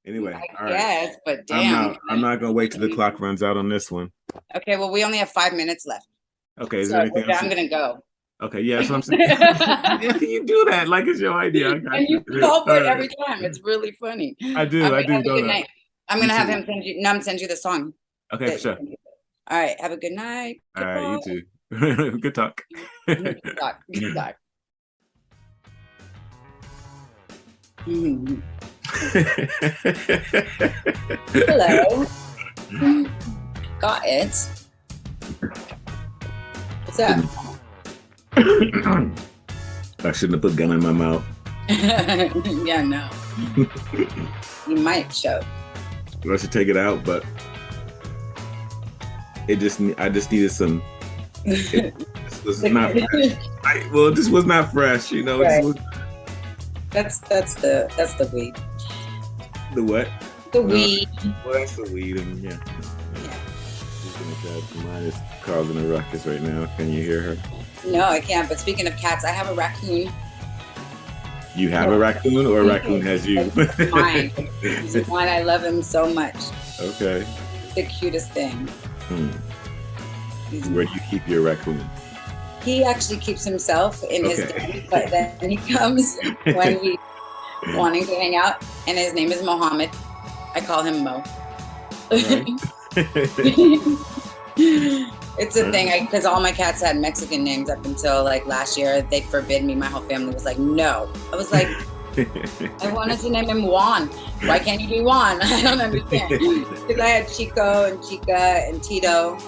[SPEAKER 2] Anyway, all right.
[SPEAKER 1] Yes, but damn.
[SPEAKER 2] I'm not gonna wait till the clock runs out on this one.
[SPEAKER 1] Okay, well, we only have 5 minutes left.
[SPEAKER 2] Okay, is
[SPEAKER 1] So
[SPEAKER 2] there anything else?
[SPEAKER 1] I'm gonna go.
[SPEAKER 2] Okay, yeah, that's what I'm saying. Yeah, you do that like it's your idea. I got
[SPEAKER 1] And you fall for it every time. It's really funny.
[SPEAKER 2] I do.
[SPEAKER 1] Have
[SPEAKER 2] I
[SPEAKER 1] a
[SPEAKER 2] do.
[SPEAKER 1] good night. I'm gonna have him send you the song.
[SPEAKER 2] Okay, for sure.
[SPEAKER 1] All right. Have a good night.
[SPEAKER 2] All right, you too. Good talk.
[SPEAKER 1] Good talk. Good talk. Hello. Got it. What's up?
[SPEAKER 2] I shouldn't have put gun in my mouth.
[SPEAKER 1] Yeah, no. You might choke.
[SPEAKER 2] I should take it out, but I just needed some. This was not fresh. This was not fresh, you know.
[SPEAKER 1] Right. That's the weed.
[SPEAKER 2] The what?
[SPEAKER 1] The weed.
[SPEAKER 2] Well, that's the weed, and yeah. Mine is causing a ruckus right now. Can you hear her?
[SPEAKER 1] No, I can't. But speaking of cats, I have a raccoon.
[SPEAKER 2] You have a raccoon, or a raccoon has you?
[SPEAKER 1] Mine. He's mine. I love him so much.
[SPEAKER 2] Okay.
[SPEAKER 1] It's the cutest thing.
[SPEAKER 2] Where do you keep your raccoon?
[SPEAKER 1] He actually keeps himself in his den, but then he comes when he's wanting to hang out, and his name is Mohammed. I call him Mo. Right. It's a thing because all my cats had Mexican names up until like last year. They forbid me. My whole family was like, no. I was like, I wanted to name him Juan. Why can't you be Juan? I don't understand. Because I had Chico and Chica and Tito.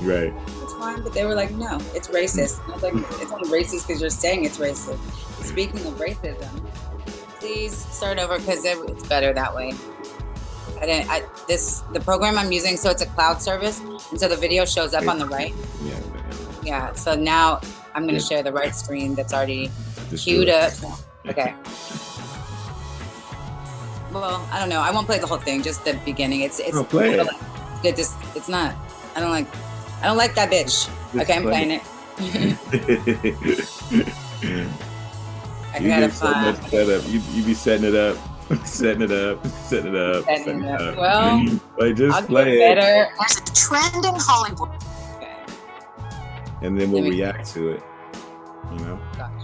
[SPEAKER 2] Right.
[SPEAKER 1] It's fine, but they were like, no, it's racist. And I was like, it's only racist because you're saying it's racist. Speaking of racism, please start over because it's better that way. The program I'm using, so it's a cloud service, and so the video shows up on the right. Yeah. So now I'm going to share the right screen that's already queued up. Okay. Well, I don't know. I won't play the whole thing. Just the beginning. It's
[SPEAKER 2] play it.
[SPEAKER 1] It just it's not. I don't like that bitch. Okay, I'm playing it. I gotta find.
[SPEAKER 2] You be setting it up. Setting it up.
[SPEAKER 1] Well,
[SPEAKER 2] like just
[SPEAKER 1] I'll
[SPEAKER 2] play
[SPEAKER 1] get
[SPEAKER 2] it.
[SPEAKER 1] better.
[SPEAKER 13] There's a trend in Hollywood.
[SPEAKER 2] And then we'll react to it. You know?
[SPEAKER 1] Gotcha.